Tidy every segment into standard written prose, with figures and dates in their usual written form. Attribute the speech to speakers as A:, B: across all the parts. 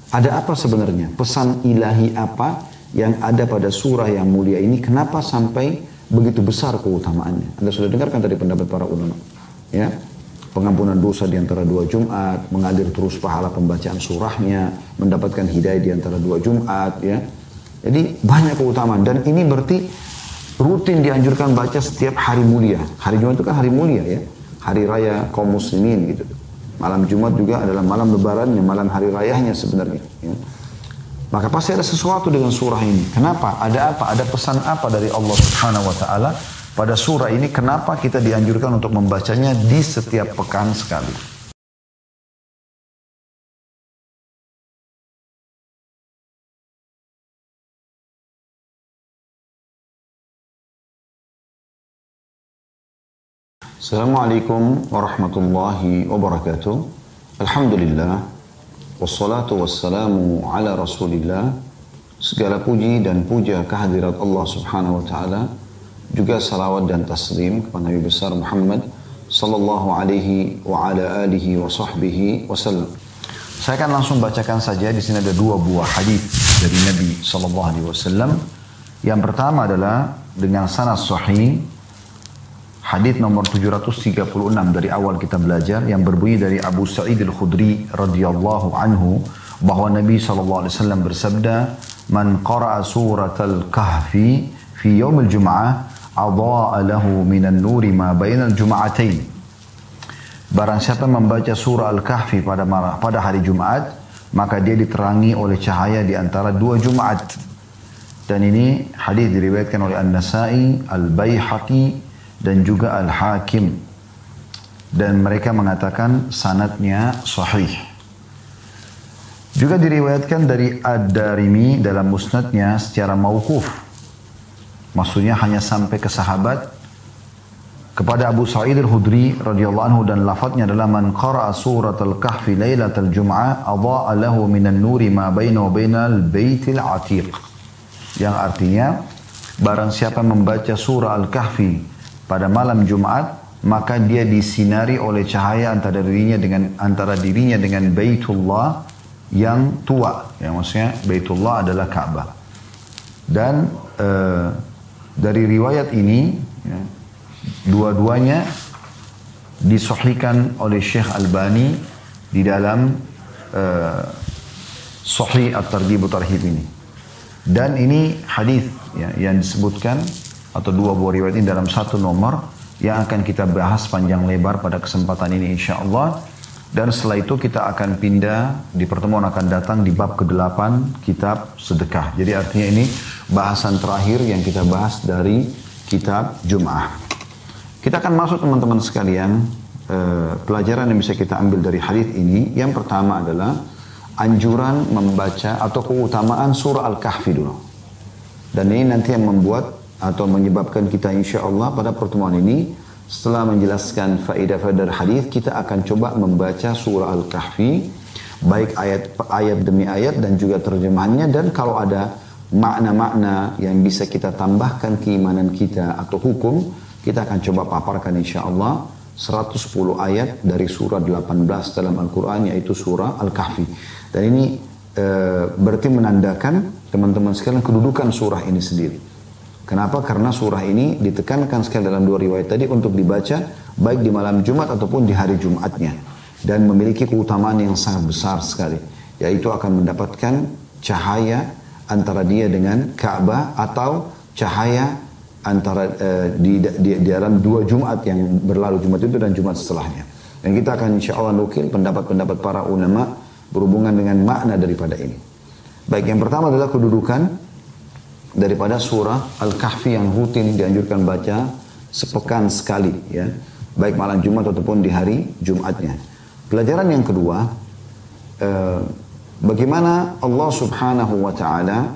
A: Ada apa sebenarnya? Pesan ilahi apa yang ada pada surah yang mulia ini? Kenapa sampai begitu besar keutamaannya? Anda sudah dengarkan tadi pendapat para ulama. Ya, pengampunan dosa di antara 2 Jumat, mengalir terus pahala pembacaan surahnya, mendapatkan hidayah di antara 2 Jumat. Ya, jadi banyak keutamaan. Dan ini berarti rutin dianjurkan baca setiap hari mulia. Hari Jumat itu kan hari mulia ya, hari raya kaum muslimin gitu. Malam Jumat juga adalah malam lebarannya, malam hari rayanya sebenarnya. Ya. Maka pasti ada sesuatu dengan surah ini. Kenapa? Ada apa? Ada pesan apa dari Allah Subhanahu Wa Taala pada surah ini? Kenapa kita dianjurkan untuk membacanya di setiap pekan sekali? Assalamualaikum warahmatullahi wabarakatuh. Alhamdulillah. Wassalatu wassalamu ala rasulillah. Segala puji dan puja kehadirat Allah subhanahu wa ta'ala. Juga salawat dan taslim kepada Nabi besar Muhammad sallallahu alaihi wa ala alihi wa sahbihi wasallam. Saya akan langsung bacakan saja. Di sini ada 2 buah hadis dari Nabi sallallahu alaihi wasallam. Yang pertama adalah dengan sanad sahih. Hadis nomor 736 dari awal kita belajar yang berbunyi dari Abu Sa'id Al-Khudri radhiyallahu anhu bahwa Nabi SAW bersabda, "Man qara'a suratal kahfi fi yaumil jum'ah adha'a lahu minan nuri ma bainal jum'atain." Barang siapa membaca surah Al-Kahfi pada hari Jumat, maka dia diterangi oleh cahaya di antara 2 Jumat. Dan ini hadis diriwayatkan oleh An-Nasa'i, Al-Baihaqi dan juga Al-Hakim, dan mereka mengatakan sanadnya sahih. Juga diriwayatkan dari Ad-Darimi dalam musnadnya secara mauquf, maksudnya hanya sampai ke sahabat, kepada Abu Sa'id Al-Khudri radhiyallahu anhu, dan lafadznya adalah man qara'a suratal kahfi lailatal jum'ah adha'a lahu minan nuri ma bainahu wa bainal baitil atiq, yang artinya barang siapa membaca surah Al-Kahfi pada malam Jumat, maka dia disinari oleh cahaya antara dirinya dengan Baitullah yang tua. Yang maksudnya Baitullah adalah Ka'bah. Dan dari riwayat ini, ya, dua-duanya disahihkan oleh Syekh Albani di dalam Sahih At-Targhib wa Tarhib ini. Dan ini hadis ya, yang disebutkan atau 2 buah riwayat ini dalam 1 nomor yang akan kita bahas panjang lebar pada kesempatan ini insyaAllah. Dan setelah itu kita akan pindah di pertemuan akan datang di bab ke-8 kitab sedekah. Jadi artinya ini bahasan terakhir yang kita bahas dari kitab Jum'ah. Kita akan masuk teman-teman sekalian, pelajaran yang bisa kita ambil dari hadis ini. Yang pertama adalah anjuran membaca atau keutamaan surah Al-Kahfi dulu. Dan ini nanti yang membuat atau menyebabkan kita insya Allah pada pertemuan ini, setelah menjelaskan faedah-faedah hadis, kita akan coba membaca surah Al-Kahfi, baik ayat demi ayat dan juga terjemahannya. Dan kalau ada makna-makna yang bisa kita tambahkan keimanan kita atau hukum, kita akan coba paparkan insya Allah 110 ayat dari surah 18 dalam Al-Quran, yaitu surah Al-Kahfi. Dan ini berarti menandakan teman-teman sekalian kedudukan surah ini sendiri. Kenapa? Karena surah ini ditekankan sekali dalam 2 riwayat tadi untuk dibaca baik di malam Jumat ataupun di hari Jumatnya. Dan memiliki keutamaan yang sangat besar sekali. Yaitu akan mendapatkan cahaya antara dia dengan Ka'bah, atau cahaya antara di dalam 2 Jumat yang berlalu, Jumat itu dan Jumat setelahnya. Dan kita akan insya Allah nukil pendapat-pendapat para ulama berhubungan dengan makna daripada ini. Baik, yang pertama adalah kedudukan daripada surah Al-Kahfi yang rutin dianjurkan baca sepekan sekali, ya, baik malam Jumat ataupun di hari Jumatnya. Pelajaran yang kedua, bagaimana Allah Subhanahu wa Ta'ala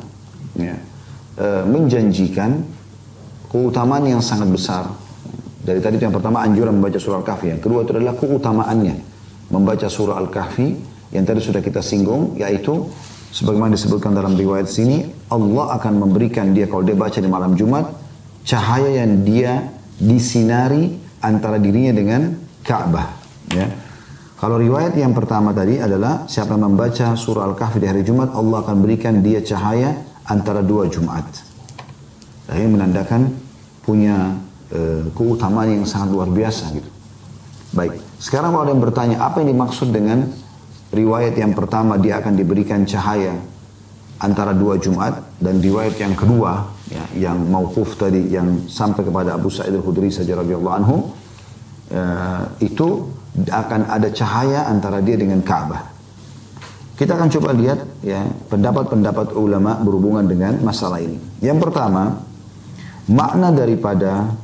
A: ya, menjanjikan keutamaan yang sangat besar. Dari tadi yang pertama anjuran membaca surah Al-Kahfi, yang kedua itu adalah keutamaannya membaca surah Al-Kahfi yang tadi sudah kita singgung, yaitu sebagaimana disebutkan dalam riwayat sini, Allah akan memberikan dia, kalau dia baca di malam Jumat, cahaya yang dia disinari antara dirinya dengan Ka'bah. Ya. Kalau riwayat yang pertama tadi adalah siapa yang membaca surah Al-Kahfi di hari Jumat, Allah akan berikan dia cahaya antara dua Jumat. Dan ini menandakan punya keutamaan yang sangat luar biasa gitu. Baik, sekarang kalau ada yang bertanya apa yang dimaksud dengan riwayat yang pertama dia akan diberikan cahaya antara dua Jumat, dan riwayat yang kedua ya, yang mauquf tadi yang sampai kepada Abu Sa'id Al-Khudri saja radhiyallahu anhu, itu akan ada cahaya antara dia dengan Ka'bah. Kita akan coba lihat ya pendapat-pendapat ulama berhubungan dengan masalah ini. Yang pertama, makna daripada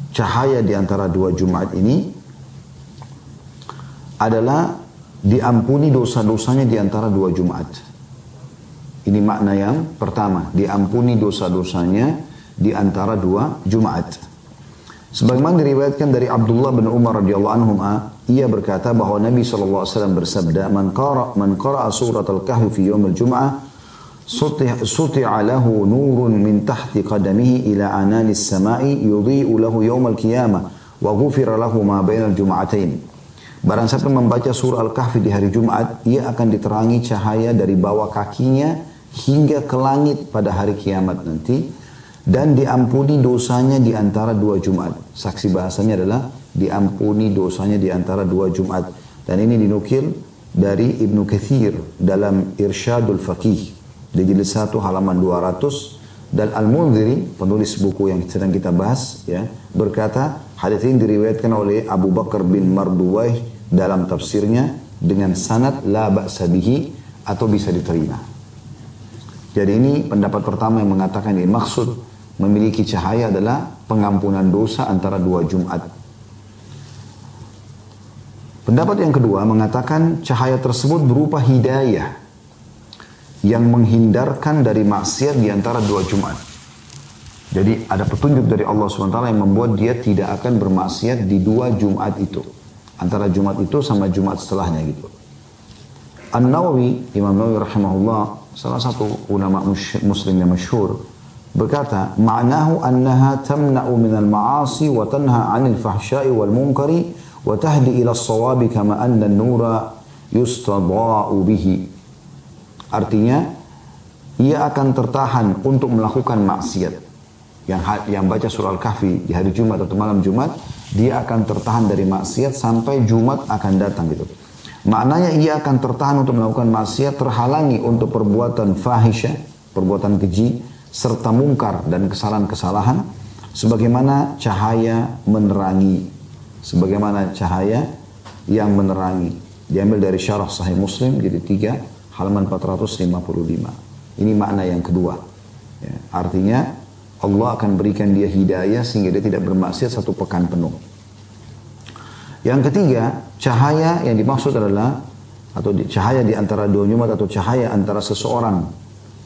A: cahaya di antara dua Jumat ini adalah diampuni dosa-dosanya di antara dua Jumat. Ini makna yang pertama, diampuni dosa-dosanya di antara dua Jumat. Sebagaimana diriwayatkan dari Abdullah bin Umar radhiyallahu anhu, ia berkata bahwa Nabi SAW bersabda, man qara'a surat al-kahfi fi yawm al-jum'ah suti'a lahu nurun min tahti qadamihi ila anani as-sama'i yudhi'u lahu yawm al-qiyamah wa ghufira lahu ma bainal jum'atain. Barang siapa membaca surah Al-Kahfi di hari Jumat, ia akan diterangi cahaya dari bawah kakinya hingga ke langit pada hari kiamat nanti, dan diampuni dosanya di antara dua Jumat. Saksi bahasanya adalah diampuni dosanya di antara dua Jumat. Dan ini dinukil dari Ibnu Katsir dalam Irsyadul Faqih di jilid 1 halaman 200, dan Al-Munziri penulis buku yang sedang kita bahas ya berkata hadis ini diriwayatkan oleh Abu Bakar bin Marduwaih dalam tafsirnya dengan sanad la ba'sa bihi atau bisa diterima. Jadi ini pendapat pertama yang mengatakan ini maksud memiliki cahaya adalah pengampunan dosa antara dua Jumat. Pendapat yang kedua mengatakan cahaya tersebut berupa hidayah yang menghindarkan dari maksiat di antara dua Jumat. Jadi ada petunjuk dari Allah SWT yang membuat dia tidak akan bermaksiat di dua Jumat itu. Antara Jumat itu sama Jumat setelahnya gitu. An-Nawawi, Imam Nawawi rahimahullah, salah satu ulama muslim yang masyhur, berkata, ma'nahu annaha tamna'u minal ma'asi wa tanha 'anil fahsya'i wal munkari wa tahdi ila as-shawabi kama anna an-nura yustadha'u bihi. Artinya, ia akan tertahan untuk melakukan maksiat. Yang baca surah Al-Kahfi di hari Jumat atau malam Jumat, dia akan tertahan dari maksiat sampai Jumat akan datang gitu. Maknanya ia akan tertahan untuk melakukan maksiat, terhalangi untuk perbuatan fahisyah, perbuatan keji, serta mungkar dan kesalahan-kesalahan, sebagaimana cahaya menerangi. Sebagaimana cahaya yang menerangi. Diambil dari syarah Sahih Muslim, jadi 3, halaman 455. Ini makna yang kedua. Ya, artinya, Allah akan berikan dia hidayah sehingga dia tidak bermaksiat 1 pekan penuh. Yang ketiga, cahaya yang dimaksud adalah, atau cahaya di antara dua Jumat atau cahaya antara seseorang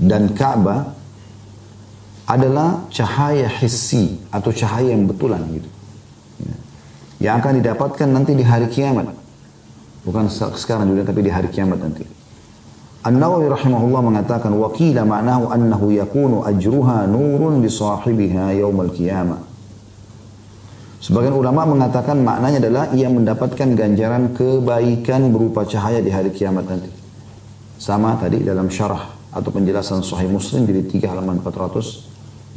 A: dan Ka'bah, adalah cahaya hissi atau cahaya yang betulan gitu. Yang akan didapatkan nanti di hari kiamat. Bukan sekarang juga tapi di hari kiamat nanti. An-Nawawi rahimahullah mengatakan waqila ma'nahu annahu yakunu ajruha nurun li sahibiha yaumal qiyamah. Sebagian ulama mengatakan maknanya adalah ia mendapatkan ganjaran kebaikan berupa cahaya di hari kiamat nanti. Sama tadi dalam syarah atau penjelasan Sahih Muslim jadi 3 halaman 455.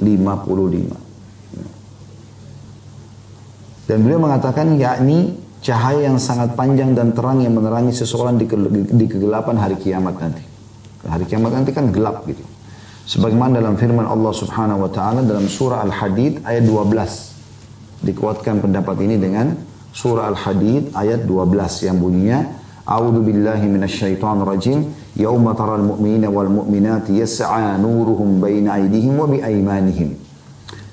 A: Dan beliau mengatakan yakni cahaya yang sangat panjang dan terang yang menerangi seseorang di kegelapan hari kiamat nanti. Hari kiamat nanti kan gelap gitu. Sebagaimana dalam firman Allah Subhanahu wa taala dalam surah Al-Hadid ayat 12. Dikuatkan pendapat ini dengan surah Al-Hadid ayat 12 yang bunyinya A'udzu billahi minasyaitonir rajim yauma taral mu'minina wal mu'minati yas'a nuruhum baina aydihim wa bi aymanihim.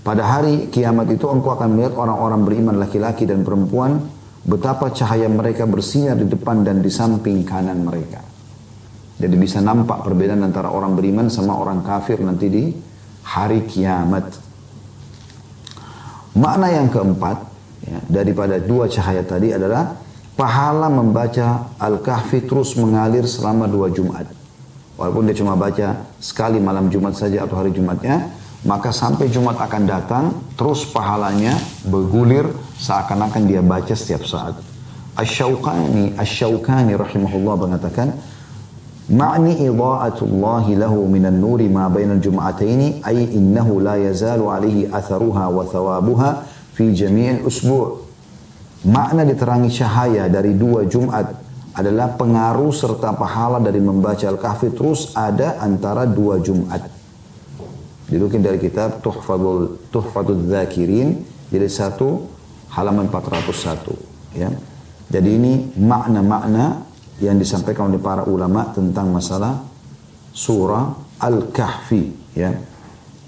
A: Pada hari kiamat itu engkau akan melihat orang-orang beriman laki-laki dan perempuan betapa cahaya mereka bersinar di depan dan di samping kanan mereka. Jadi bisa nampak perbedaan antara orang beriman sama orang kafir nanti di hari kiamat. Makna yang keempat ya, daripada dua cahaya tadi adalah pahala membaca Al-Kahfi terus mengalir selama 2 Jumat. Walaupun dia cuma baca sekali malam Jumat saja atau hari Jumatnya, maka sampai Jumat akan datang terus pahalanya bergulir seakan-akan dia baca setiap saat. Asy-Syaukani rahimahullah mengatakan, ma'ni idha'atullahi lahu minan nuri ma bainal jum'ataini ay innahu la yazalu alaihi atharuha wa thawabuha fi jami'il usbu'. Makna diterangi cahaya dari 2 Jumat adalah pengaruh serta pahala dari membaca Al-Kahfi terus ada antara 2 Jumat. Dilukin dari kitab Tuhfatul Dzakirin jilid 1 halaman 401 ya. Jadi ini makna-makna yang disampaikan oleh para ulama tentang masalah surah Al-Kahfi ya.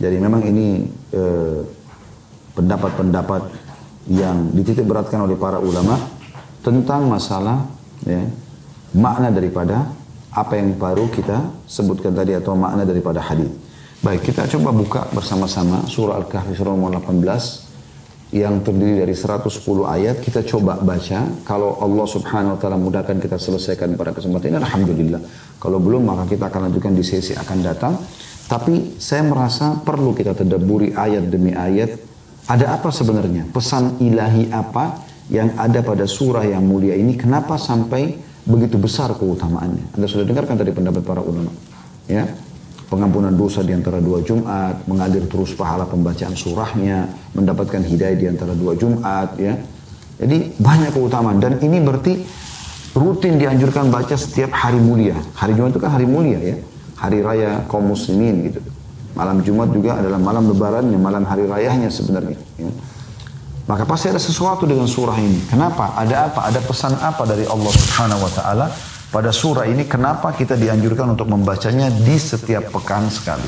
A: Jadi memang ini pendapat-pendapat yang dititik beratkan oleh para ulama tentang masalah ya, makna daripada apa yang baru kita sebutkan tadi atau makna daripada hadis. Baik, kita coba buka bersama-sama surah Al-Kahfi surah nomor 18 yang terdiri dari 110 ayat. Kita coba baca. Kalau Allah subhanahu wa ta'ala mudahkan kita selesaikan pada kesempatan ini, alhamdulillah. Kalau belum, maka kita akan lanjutkan di sesi akan datang. Tapi saya merasa perlu kita tadabburi ayat demi ayat. Ada apa sebenarnya? Pesan ilahi apa yang ada pada surah yang mulia ini? Kenapa sampai begitu besar keutamaannya? Anda sudah dengarkan tadi pendapat para ulama. Ya, pengampunan dosa di antara 2 Jumat, mengalir terus pahala pembacaan surahnya, mendapatkan hidayah di antara 2 Jumat, ya. Jadi banyak keutamaan dan ini berarti rutin dianjurkan baca setiap hari mulia. Hari Jumat itu kan hari mulia ya, hari raya kaum muslimin gitu. Malam Jumat juga adalah malam lebarannya, malam hari rayanya sebenarnya. Ya. Maka pasti ada sesuatu dengan surah ini. Kenapa? Ada apa? Ada pesan apa dari Allah Subhanahu Wa Taala? Pada surah ini kenapa kita dianjurkan untuk membacanya di setiap pekan sekali.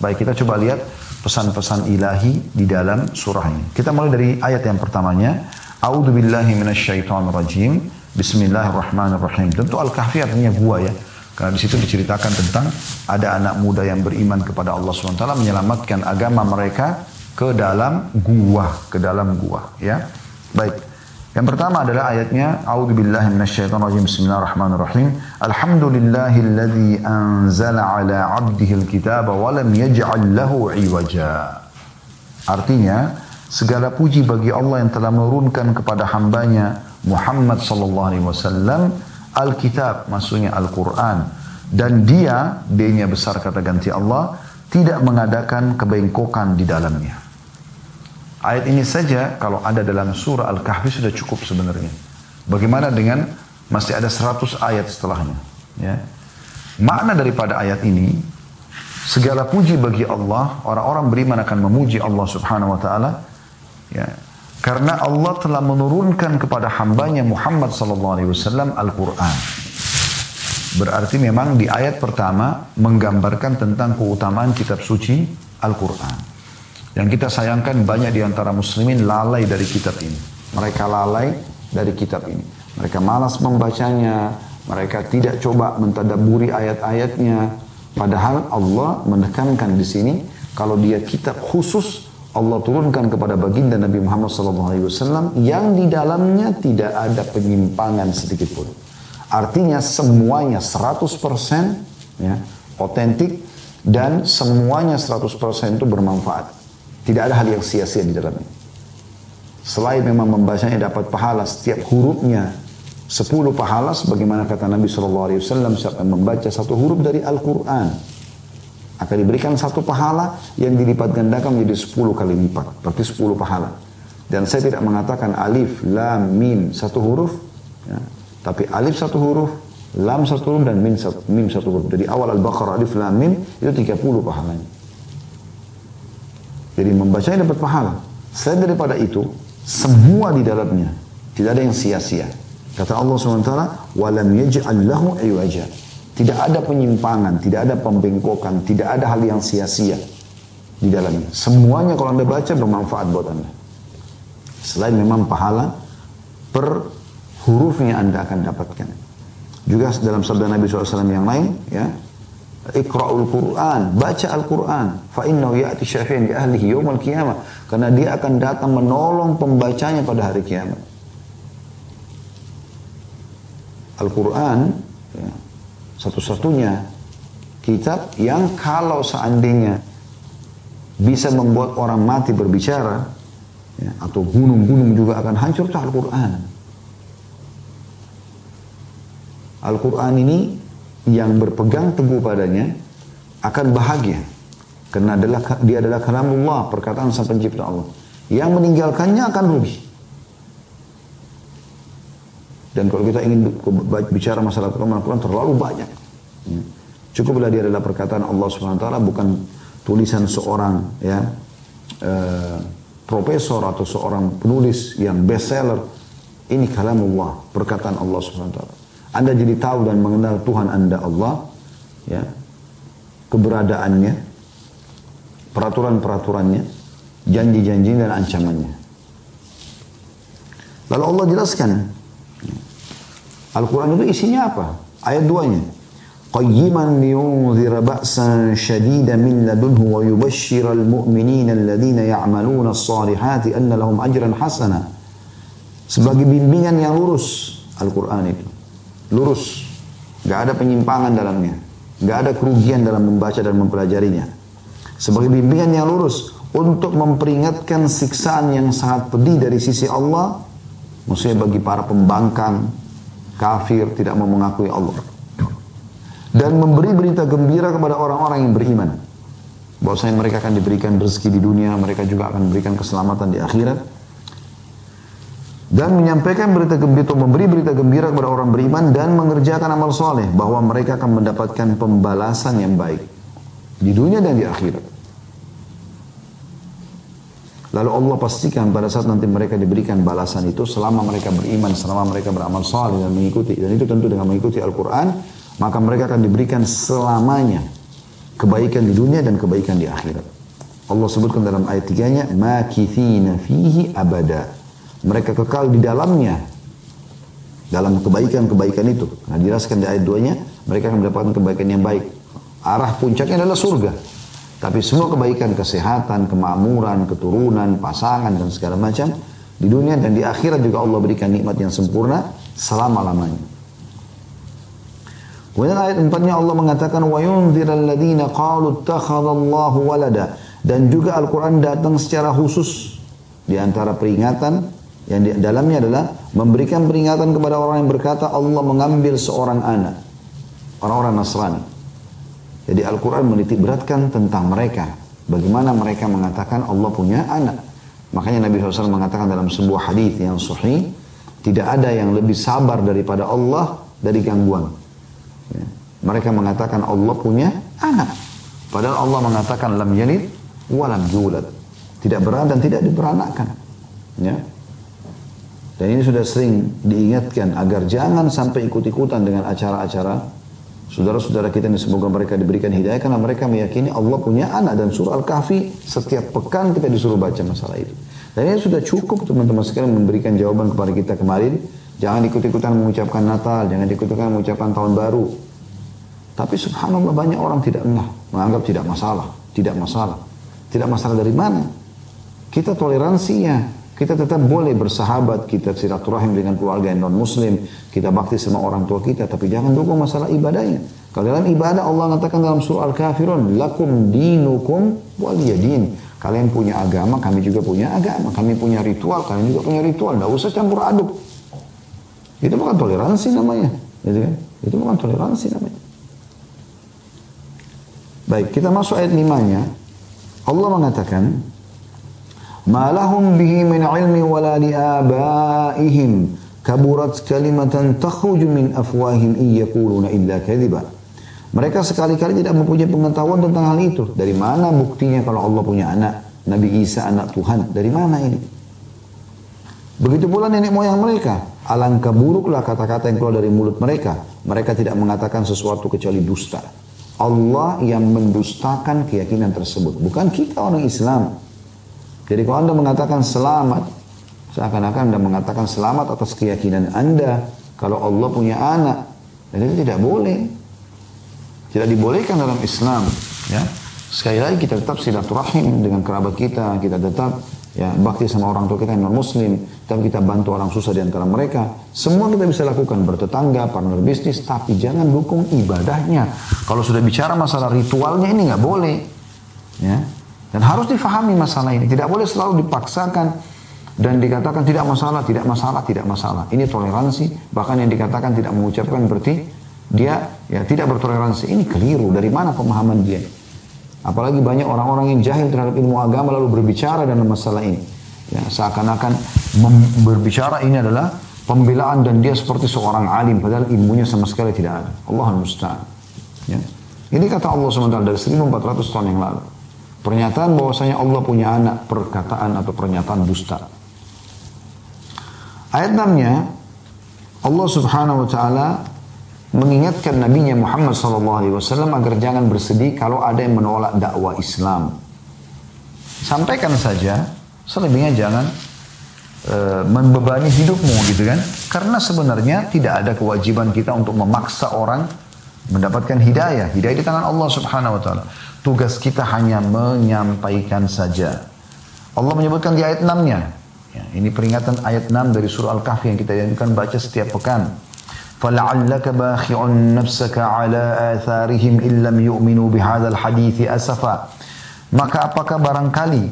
A: Baik, kita coba lihat pesan-pesan ilahi di dalam surah ini. Kita mulai dari ayat yang pertamanya. A'udzu billahi minasyaitonir rajim. Bismillahirrahmanirrahim. Tentu Al-Kahfi artinya gua ya. Karena di situ diceritakan tentang ada anak muda yang beriman kepada Allah SWT menyelamatkan agama mereka ke dalam gua, ya. Baik. Yang pertama adalah ayatnya A'udzubillahi minasyaitonirrajim. Bismillahirrahmanirrahim. Alhamdulillahilladzi anzala 'ala 'abdihil kitaba wa lam yaj'al lahu 'iwaja. Artinya, segala puji bagi Allah yang telah menurunkan kepada hambanya Muhammad sallallahu alaihi wasallam Alkitab, maksudnya Al-Quran, dan D-nya besar kata ganti Allah, tidak mengadakan kebengkokan di dalamnya. Ayat ini saja kalau ada dalam surah Al-Kahfi sudah cukup sebenarnya. Bagaimana dengan masih ada 100 ayat setelahnya. Ya. Makna daripada ayat ini, segala puji bagi Allah, orang-orang beriman akan memuji Allah Subhanahu Wa Taala. Ya. Karena Allah telah menurunkan kepada hambanya Muhammad Sallallahu Alaihi Wasallam Al-Quran. Berarti memang di ayat pertama menggambarkan tentang keutamaan kitab suci Al-Quran. Yang kita sayangkan banyak di antara muslimin lalai dari kitab ini. Mereka lalai dari kitab ini. Mereka malas membacanya. Mereka tidak coba mentadabburi ayat-ayatnya. Padahal Allah menekankan di sini kalau dia kitab khusus Allah turunkan kepada baginda Nabi Muhammad SAW yang di dalamnya tidak ada penyimpangan sedikit pun. Artinya semuanya 100% ya, otentik dan semuanya 100% itu bermanfaat. Tidak ada hal yang sia-sia di dalamnya. Selain memang membacanya dapat pahala setiap hurufnya 10 pahala, sebagaimana kata Nabi SAW, siapa yang membaca 1 huruf dari Al-Quran akan diberikan 1 pahala yang dilipat gandakan menjadi 10 kali lipat. Berarti 10 pahala. Dan saya tidak mengatakan alif, lam, mim 1 huruf, ya. Tapi alif 1 huruf, lam 1 huruf, dan mim 1 huruf. Dari awal Al-Baqarah alif, lam, mim itu 30 pahalanya. Jadi membacanya dapat pahala. Selain daripada itu, semua di dalamnya tidak ada yang sia-sia. Kata Allah SWT, "Walam yaj'al lahu 'iwaja." Tidak ada penyimpangan, tidak ada pembengkokan, tidak ada hal yang sia-sia di dalamnya. Semuanya kalau Anda baca bermanfaat buat Anda. Selain memang pahala per hurufnya Anda akan dapatkan. Juga dalam sabda Nabi SAW yang lain, ya, Iqra'ul Qur'an, baca Al-Quran, fa innahu ya'ti syafi'an li ahlihi yawmal qiyamah, karena dia akan datang menolong pembacanya pada hari kiamat. Al-Quran ya, satu-satunya kitab yang kalau seandainya bisa membuat orang mati berbicara ya, atau gunung-gunung juga akan hancur, itu Al-Quran. Al-Quran ini yang berpegang teguh padanya akan bahagia. Karena dia adalah kalamullah, perkataan sang pencipta Allah. Yang meninggalkannya akan rugi. Dan kalau kita ingin bicara masalah Al-Quran terlalu banyak. Cukuplah dia adalah perkataan Allah SWT, bukan tulisan seorang profesor atau seorang penulis yang bestseller. Ini kalamullah, perkataan Allah SWT. Anda jadi tahu dan mengenal Tuhan Anda Allah, ya, keberadaannya, peraturan-peraturannya, janji-janji dan ancamannya. Lalu Allah jelaskan, Al-Quran itu isinya apa? Ayat 2-nya. Qayyiman liyunzira ba'san syadidan min ladunhu wa yubashshiral mu'minina alladhina ya'maluna as-salihati anna lahum ajran hasana. Sebagai bimbingan yang lurus, Al-Quran itu. Lurus. Gak ada penyimpangan dalamnya. Gak ada kerugian dalam membaca dan mempelajarinya. Sebagai bimbingan yang lurus untuk memperingatkan siksaan yang sangat pedih dari sisi Allah, maksudnya bagi para pembangkang, kafir, tidak mau mengakui Allah. Dan memberi berita gembira kepada orang-orang yang beriman. Bahwasanya mereka akan diberikan rezeki di dunia, mereka juga akan diberikan keselamatan di akhirat. Dan menyampaikan berita gembira, memberi berita gembira kepada orang beriman dan mengerjakan amal soleh, bahwa mereka akan mendapatkan pembalasan yang baik di dunia dan di akhirat. Lalu Allah pastikan pada saat nanti mereka diberikan balasan itu, selama mereka beriman, selama mereka beramal saleh dan mengikuti, dan itu tentu dengan mengikuti Al-Quran, maka mereka akan diberikan selamanya kebaikan di dunia dan kebaikan di akhirat. Allah sebutkan dalam ayat 3-nya, makithina fihi abada. Mereka kekal di dalamnya, dalam kebaikan-kebaikan itu. Nah, dijelaskan di ayat 2-nya, mereka akan mendapatkan kebaikan yang baik. Arah puncaknya adalah surga. Tapi semua kebaikan, kesehatan, kemakmuran, keturunan, pasangan, dan segala macam, di dunia dan di akhirat juga Allah berikan nikmat yang sempurna selama-lamanya. Kemudian ayat 4-nya Allah mengatakan, وَيُنْذِرَ الَّذِينَ قَالُوا اتَّخَذَ اللَّهُ وَلَدًا. Dan juga Al-Quran datang secara khusus. Di antara peringatan, yang di dalamnya adalah memberikan peringatan kepada orang yang berkata, Allah mengambil seorang anak. Orang-orang Nasrani. Jadi Al-Quran menitik beratkan tentang mereka. Bagaimana mereka mengatakan Allah punya anak. Makanya Nabi SAW mengatakan dalam sebuah hadis yang sahih, tidak ada yang lebih sabar daripada Allah dari gangguan. Ya. Mereka mengatakan Allah punya anak. Padahal Allah mengatakan lam yalid wa lam yulad. Tidak berada dan tidak diberanakkan. Ya. Dan ini sudah sering diingatkan agar jangan sampai ikut-ikutan dengan acara-acara saudara-saudara kita ini, semoga mereka diberikan hidayah, karena mereka meyakini Allah punya anak. Dan surah Al-Kahfi setiap pekan kita disuruh baca masalah itu. Dan ini sudah cukup teman-teman sekalian memberikan jawaban kepada kita kemarin. Jangan ikut-ikutan mengucapkan Natal, jangan ikut-ikutan mengucapkan Tahun Baru. Tapi subhanallah banyak orang tidak menganggap tidak masalah. Tidak masalah. Tidak masalah dari mana? Kita toleransinya. Kita tetap boleh bersahabat, kita silaturahim dengan keluarga yang non-muslim, kita bakti sama orang tua kita, tapi jangan dukung masalah ibadahnya. Kalau dalam ibadah Allah mengatakan dalam surah Al-Kafirun, lakum dinukum waliyadin. Kalian punya agama, kami juga punya agama. Kami punya ritual, kalian juga punya ritual. Tidak usah campur aduk. Itu bukan toleransi namanya. Gitu kan? Itu bukan toleransi namanya. Baik, kita masuk ayat 5-nya. Allah mengatakan, ma lahum bihi min ilmi wala li abaihim kaburat kalimatan takhruju min afwahim iyaquluna illa kadhiba. Mereka sekali-kali tidak mempunyai pengetahuan tentang hal itu. Dari mana buktinya kalau Allah punya anak? Nabi Isa anak Tuhan. Dari mana ini? Begitu pula nenek moyang mereka. Alangkah buruklah kata-kata yang keluar dari mulut mereka. Mereka tidak mengatakan sesuatu kecuali dusta. Allah yang mendustakan keyakinan tersebut. Bukan kita orang Islam. Jadi kalau Anda mengatakan selamat, seakan-akan Anda mengatakan selamat atas keyakinan Anda kalau Allah punya anak. Dan itu tidak boleh. Tidak dibolehkan dalam Islam. Ya. Sekali lagi kita tetap silaturahim dengan kerabat kita. Kita tetap ya, bakti sama orang tua kita yang non-muslim. Tapi kita bantu orang susah di antara mereka. Semua kita bisa lakukan. Bertetangga, partner bisnis. Tapi jangan dukung ibadahnya. Kalau sudah bicara masalah ritualnya ini nggak boleh. Ya. Dan harus difahami masalah ini. Tidak boleh selalu dipaksakan dan dikatakan tidak masalah, tidak masalah, tidak masalah. Ini toleransi, bahkan yang dikatakan tidak mengucapkan berarti dia ya tidak bertoleransi. Ini keliru, dari mana pemahaman dia? Apalagi banyak orang-orang yang jahil terhadap ilmu agama lalu berbicara dalam masalah ini. Ya, seakan-akan berbicara ini adalah pembelaan dan dia seperti seorang alim, padahal ilmunya sama sekali tidak ada. Allahul musta'an. Ya. Ini kata Allah SWT dari 1400 tahun yang lalu. Pernyataan bahwasanya Allah punya anak, perkataan atau pernyataan dusta. Ayat 6-nya, Allah Subhanahu wa taala mengingatkan Nabi-Nya Muhammad SAW agar jangan bersedih kalau ada yang menolak dakwah Islam. Sampaikan saja, selebihnya jangan membebani hidupmu gitu kan. Karena sebenarnya tidak ada kewajiban kita untuk memaksa orang mendapatkan hidayah. Hidayah di tangan Allah Subhanahu wa taala. Tugas kita hanya menyampaikan saja. Allah menyebutkan di ayat 6-nya. Ya, ini peringatan ayat 6 dari surah Al-Kahfi yang kita janjikan baca setiap pekan. فَلَعَلَّكَ بَاخِعٌ نَفْسَكَ عَلَىٰ آثَارِهِمْ إِن لَّمْ يُؤْمِنُوا بِهَذَا الْحَدِيثِ أَسَفًا. Maka apakah barangkali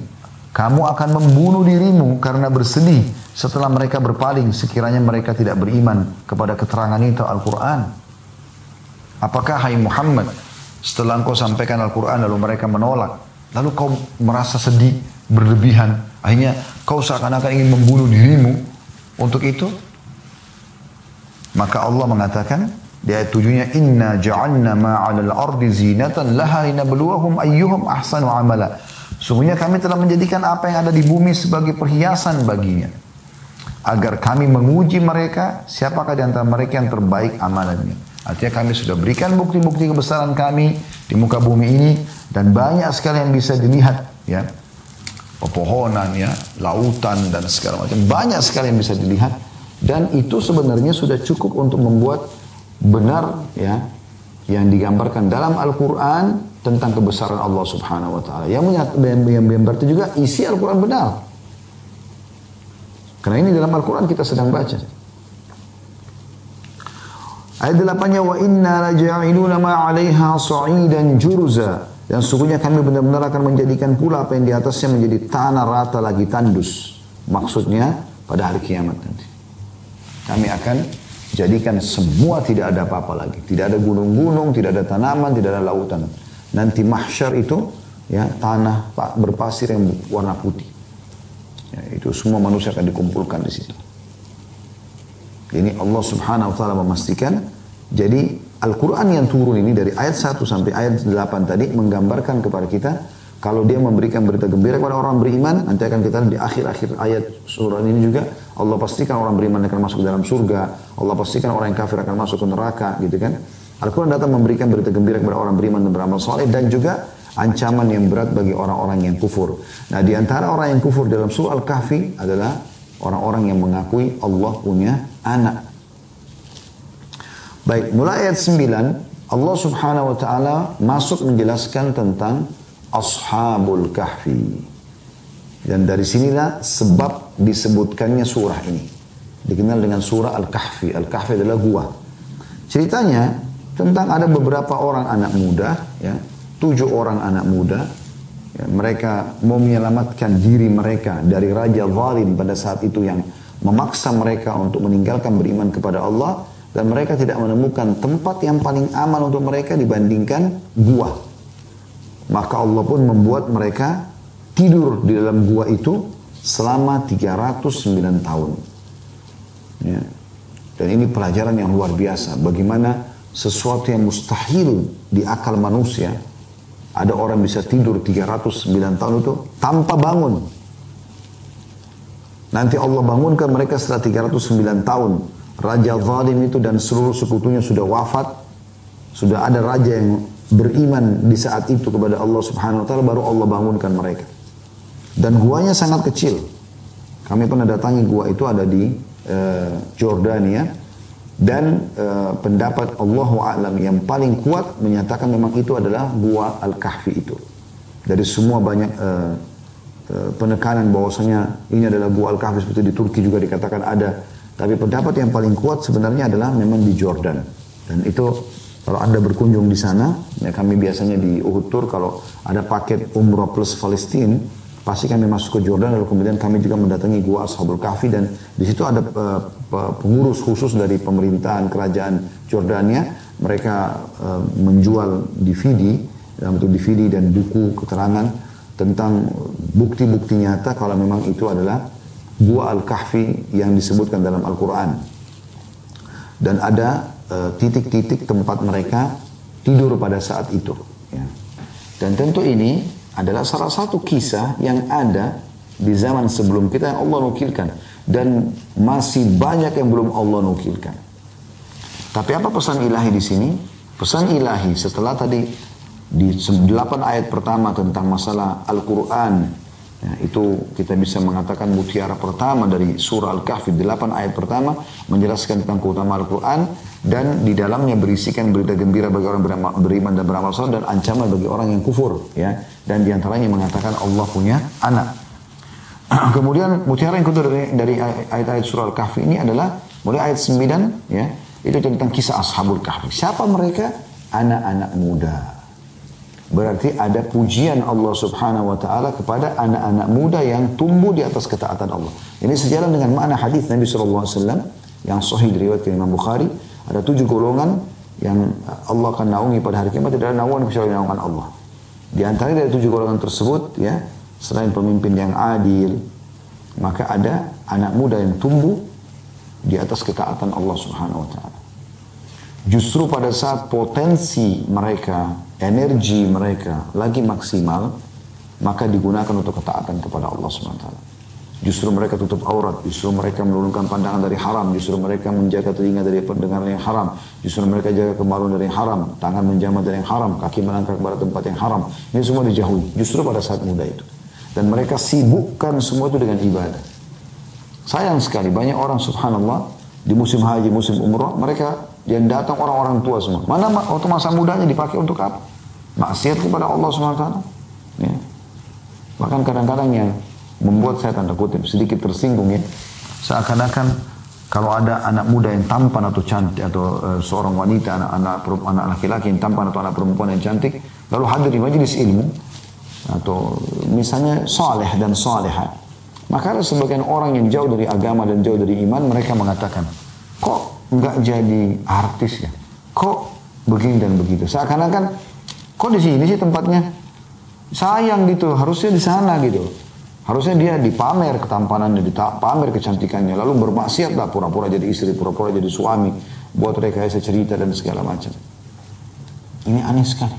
A: kamu akan membunuh dirimu karena bersedih setelah mereka berpaling sekiranya mereka tidak beriman kepada keterangan itu Al-Quran. Apakah hai Muhammad setelah engkau sampaikan Al-Quran lalu mereka menolak, lalu kau merasa sedih berlebihan, akhirnya kau seakan-akan ingin membunuh dirimu untuk itu? Maka Allah mengatakan di ayat 7-nya, Inna ja'alna ma'alal ardi zinatan laha linabluwahum ayyuhum ahsanu amala. Sungguhnya kami telah menjadikan apa yang ada di bumi sebagai perhiasan baginya, agar kami menguji mereka siapakah di antara mereka yang terbaik amalannya. Artinya kami sudah berikan bukti-bukti kebesaran kami di muka bumi ini, dan banyak sekali yang bisa dilihat, ya, pepohonan, ya, lautan dan segala macam, banyak sekali yang bisa dilihat, dan itu sebenarnya sudah cukup untuk membuat benar, ya, yang digambarkan dalam Al-Quran tentang kebesaran Allah Subhanahu Wa Taala. Yang berarti juga isi Al-Quran benar, karena ini dalam Al-Quran kita sedang baca. Ayat 8-nya, wa inna laja'iluna ma 'alaiha sa'idan jurza. Dan sesungguhnya kami benar-benar akan menjadikan pula apa yang di atasnya menjadi tanah rata lagi tandus. Maksudnya pada hari kiamat nanti. Kami akan jadikan semua tidak ada apa-apa lagi. Tidak ada gunung-gunung, tidak ada tanaman, tidak ada lautan. Nanti mahsyar itu, ya, tanah berpasir yang warna putih. Ya, itu semua manusia akan dikumpulkan di situ. Ini Allah Subhanahu Wa Taala memastikan. Jadi Al-Quran yang turun ini dari ayat 1 sampai ayat 8 tadi menggambarkan kepada kita kalau dia memberikan berita gembira kepada orang beriman, nanti akan kita lihat di akhir-akhir ayat surah ini juga Allah pastikan orang beriman akan masuk ke dalam surga, Allah pastikan orang yang kafir akan masuk ke neraka, gitu kan. Al-Quran datang memberikan berita gembira kepada orang beriman dan beramal soleh, dan juga ancaman yang berat bagi orang-orang yang kufur. Nah, di antara orang yang kufur dalam surah Al-Kahfi adalah orang-orang yang mengakui Allah punya anak. Baik, mulai ayat 9, Allah Subhanahu Wa Taala masuk menjelaskan tentang Ashabul Kahfi. Dan dari sinilah sebab disebutkannya surah ini. Dikenal dengan surah Al-Kahfi. Al-Kahfi adalah gua. Ceritanya tentang ada beberapa orang anak muda, ya, 7 orang anak muda. Ya, mereka mau menyelamatkan diri mereka dari raja zalim pada saat itu yang memaksa mereka untuk meninggalkan beriman kepada Allah. Dan mereka tidak menemukan tempat yang paling aman untuk mereka dibandingkan gua. Maka Allah pun membuat mereka tidur di dalam gua itu selama 309 tahun. Ya. Dan ini pelajaran yang luar biasa. Bagaimana sesuatu yang mustahil di akal manusia. Ada orang bisa tidur 309 tahun itu tanpa bangun. Nanti Allah bangunkan mereka setelah 309 tahun. Raja zalim itu dan seluruh sekutunya sudah wafat. Sudah ada raja yang beriman di saat itu kepada Allah Subhanahu Wa Taala, baru Allah bangunkan mereka. Dan guanya sangat kecil. Kami pernah datangi gua itu, ada di Jordania. Dan pendapat Allahu A'lam yang paling kuat menyatakan memang itu adalah gua Al-Kahfi itu. Dari semua banyak penekanan bahwasanya ini adalah gua Al-Kahfi, seperti di Turki juga dikatakan ada. Tapi pendapat yang paling kuat sebenarnya adalah memang di Jordan. Dan itu kalau Anda berkunjung di sana, ya, kami biasanya di Uhud Tour kalau ada paket umrah plus Palestina, pasti kami masuk ke Jordan, lalu kemudian kami juga mendatangi gua Ashabul Kahfi, dan di situ ada pengurus khusus dari pemerintahan kerajaan Jordania. Mereka menjual DVD, dalam bentuk DVD dan buku keterangan tentang bukti-bukti nyata kalau memang itu adalah gua Al-Kahfi yang disebutkan dalam Al-Quran. Dan ada titik-titik tempat mereka tidur pada saat itu. Ya. Dan tentu ini adalah salah satu kisah yang ada di zaman sebelum kita yang Allah nukilkan. Dan masih banyak yang belum Allah nukilkan. Tapi apa pesan ilahi di sini? Pesan ilahi setelah tadi di 8 ayat pertama tentang masalah Al-Quran. Ya, itu kita bisa mengatakan mutiara pertama dari surah Al-Kahfi. 8 ayat pertama menjelaskan tentang keutamaan Al-Quran. Dan di dalamnya berisikan berita gembira bagi orang beriman dan beramal saleh, dan ancaman bagi orang yang kufur. Ya. Dan diantaranya mengatakan Allah punya anak. Kemudian mutiara yang kedua dari ayat-ayat surah Al-Kahfi ini adalah mulai ayat 9, ya, itu tentang kisah Ashabul Kahfi. Siapa mereka? Anak-anak muda. Berarti ada pujian Allah subhanahu wa ta'ala kepada anak-anak muda yang tumbuh di atas ketaatan Allah. Ini sejalan dengan makna hadis Nabi SAW yang sahih diriwayatkan Imam Bukhari. Ada 7 golongan yang Allah akan naungi pada hari kiamat, tidak ada naungan kecuali naungan Allah. Di antara dari 7 golongan tersebut, ya, selain pemimpin yang adil, maka ada anak muda yang tumbuh di atas ketaatan Allah subhanahu wa ta'ala. Justru pada saat potensi mereka, energi mereka lagi maksimal, maka digunakan untuk ketaatan kepada Allah subhanahu wa ta'ala. Justru mereka tutup aurat, justru mereka menurunkan pandangan dari haram, justru mereka menjaga telinga dari pendengaran yang haram, justru mereka jaga kemaluan dari yang haram, tangan menjamah dari yang haram, kaki melangkah kepada tempat yang haram. Ini semua dijauhi, justru pada saat muda itu. Dan mereka sibukkan semua itu dengan ibadah. Sayang sekali, banyak orang subhanallah, di musim haji, musim umrah, mereka yang datang orang-orang tua semua. Mana waktu masa mudanya dipakai untuk apa? Maksiat kepada Allah SWT. Ya. Bahkan kadang-kadang yang membuat saya tanda kutip sedikit tersinggung, ya, seakan-akan kalau ada anak muda yang tampan atau cantik, atau seorang wanita, anak laki-laki yang tampan atau anak perempuan yang cantik, lalu hadir di majelis ilmu, atau misalnya saleh dan saleha, maka ada sebagian orang yang jauh dari agama dan jauh dari iman, mereka mengatakan, kok nggak jadi artis ya? Kok begini dan begitu? Seakan-akan, kok di sini sih tempatnya? Sayang gitu, harusnya di sana gitu. Harusnya dia dipamer ketampanannya, dipamer kecantikannya, lalu bermaksiat lah, pura-pura jadi istri, pura-pura jadi suami, buat rekayasa cerita dan segala macam. Ini aneh sekali.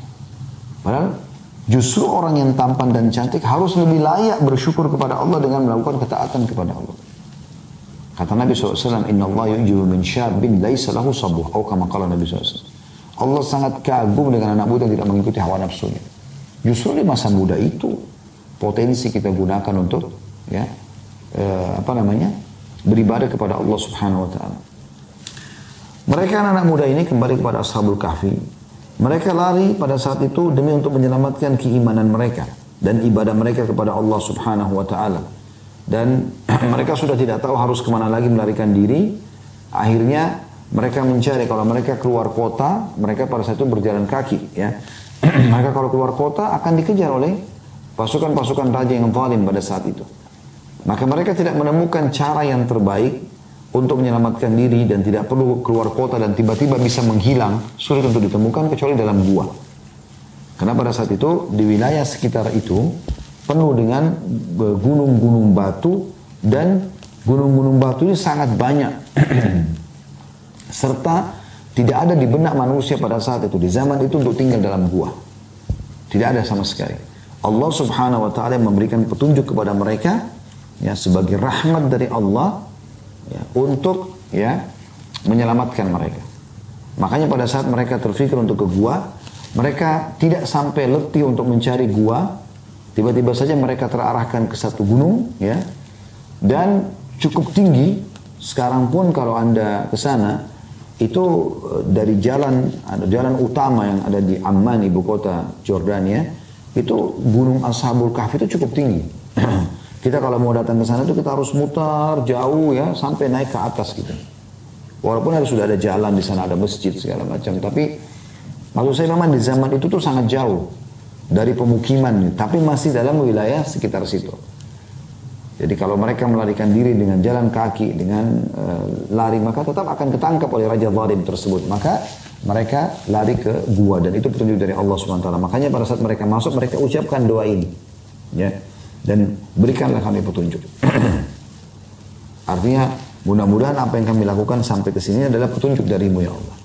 A: Padahal justru orang yang tampan dan cantik harus lebih layak bersyukur kepada Allah dengan melakukan ketaatan kepada Allah. Kata Nabi SAW, Inna Allah yu'jibu min syabin laisa lahu sabuh. Atau kama qala Nabi SAW. Allah sangat kagum dengan anak muda yang tidak mengikuti hawa nafsunya. Justru di masa muda itu potensi kita gunakan untuk, ya, beribadah kepada Allah Subhanahu wa taala. Mereka anak muda ini kembali kepada Ashabul Kahfi. Mereka lari pada saat itu demi untuk menyelamatkan keimanan mereka dan ibadah mereka kepada Allah Subhanahu wa taala. Dan mereka sudah tidak tahu harus kemana lagi melarikan diri. Akhirnya mereka mencari, kalau mereka keluar kota, mereka pada saat itu berjalan kaki, ya. Mereka kalau keluar kota akan dikejar oleh pasukan-pasukan raja yang zalim pada saat itu. Maka mereka tidak menemukan cara yang terbaik untuk menyelamatkan diri dan tidak perlu keluar kota dan tiba-tiba bisa menghilang, sulit untuk ditemukan kecuali dalam gua. Karena pada saat itu di wilayah sekitar itu penuh dengan gunung-gunung batu, dan gunung-gunung batu ini sangat banyak. Serta tidak ada di benak manusia pada saat itu, di zaman itu, untuk tinggal dalam gua. Tidak ada sama sekali. Allah subhanahu wa ta'ala memberikan petunjuk kepada mereka, ya, sebagai rahmat dari Allah, ya, untuk, ya, menyelamatkan mereka. Makanya pada saat mereka terfikir untuk ke gua, mereka tidak sampai letih untuk mencari gua. Tiba-tiba saja mereka terarahkan ke satu gunung, ya, dan cukup tinggi. Sekarang pun kalau Anda ke sana, itu dari ada jalan utama yang ada di Amman, ibu kota Jordania, itu gunung Ashabul Kahfi itu cukup tinggi. Kita kalau mau datang ke sana itu kita harus mutar jauh, ya, sampai naik ke atas gitu. Walaupun sudah ada jalan di sana, ada masjid segala macam, tapi maksud saya memang di zaman itu tuh sangat jauh. dari pemukiman, tapi masih dalam wilayah sekitar situ. Jadi kalau mereka melarikan diri dengan jalan kaki, dengan lari, maka tetap akan ketangkap oleh Raja Zalim tersebut. Maka mereka lari ke gua, dan itu petunjuk dari Allah SWT. Makanya pada saat mereka masuk, mereka ucapkan doa ini. Ya. Dan berikanlah kami petunjuk. Artinya mudah-mudahan apa yang kami lakukan sampai ke sini adalah petunjuk darimu ya Allah.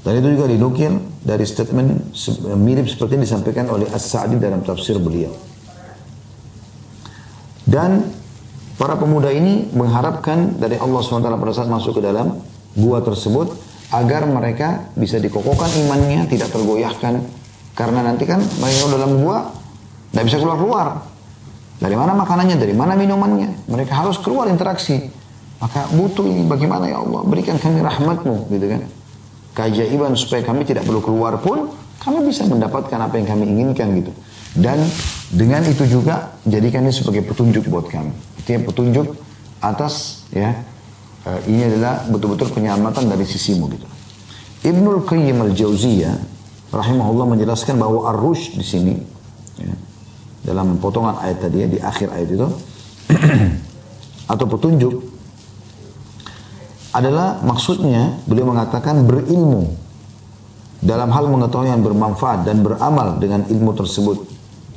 A: Dan itu juga dinukil dari statement mirip seperti yang disampaikan oleh As-Sa'di dalam tafsir beliau. Dan para pemuda ini mengharapkan dari Allah SWT pada saat masuk ke dalam gua tersebut agar mereka bisa dikokohkan imannya, tidak tergoyahkan. Karena nanti kan mereka dalam gua tidak bisa keluar-keluar. Dari mana makanannya, dari mana minumannya. Mereka harus keluar interaksi. Maka butuh ini bagaimana ya Allah, berikan kami rahmatmu, gitu kan. Keajaiban supaya kami tidak perlu keluar pun, kami bisa mendapatkan apa yang kami inginkan gitu. Dan dengan itu juga jadikan ini sebagai petunjuk buat kami. Artinya petunjuk atas ya, ini adalah betul-betul penyelamatan dari sisimu gitu. Ibnul Qayyim al-Jauziyah rahimahullah menjelaskan bahwa ar-rusyd di sini ya, dalam potongan ayat tadi ya, di akhir ayat itu atau petunjuk adalah maksudnya beliau mengatakan berilmu dalam hal mengetahui yang bermanfaat dan beramal dengan ilmu tersebut.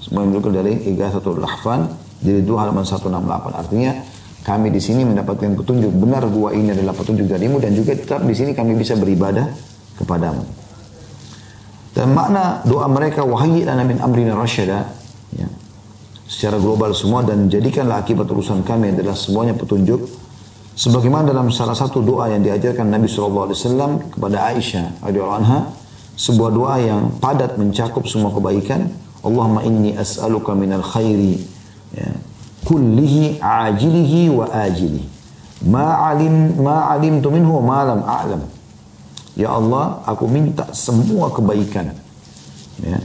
A: Semua menunjukkan dari Ighathatul Lahfan jadi 2 halaman 168. Artinya kami di sini mendapatkan petunjuk benar gua ini adalah petunjuk darimu, dan juga tetap di sini kami bisa beribadah kepadamu. Dan makna doa mereka wahyi lana min amrina rasyada ya, secara global semua, dan jadikanlah akibat urusan kami adalah semuanya petunjuk. Sebagaimana dalam salah satu doa yang diajarkan Nabi SAW kepada Aisyah radhiyallahu anha, sebuah doa yang padat mencakup semua kebaikan. Allahumma inni as'aluka minal khairi ya, kullihi ajilihi wa ajilihi ma alimtu minhu ma lam a'lam. Ya Allah, aku minta semua kebaikan ya.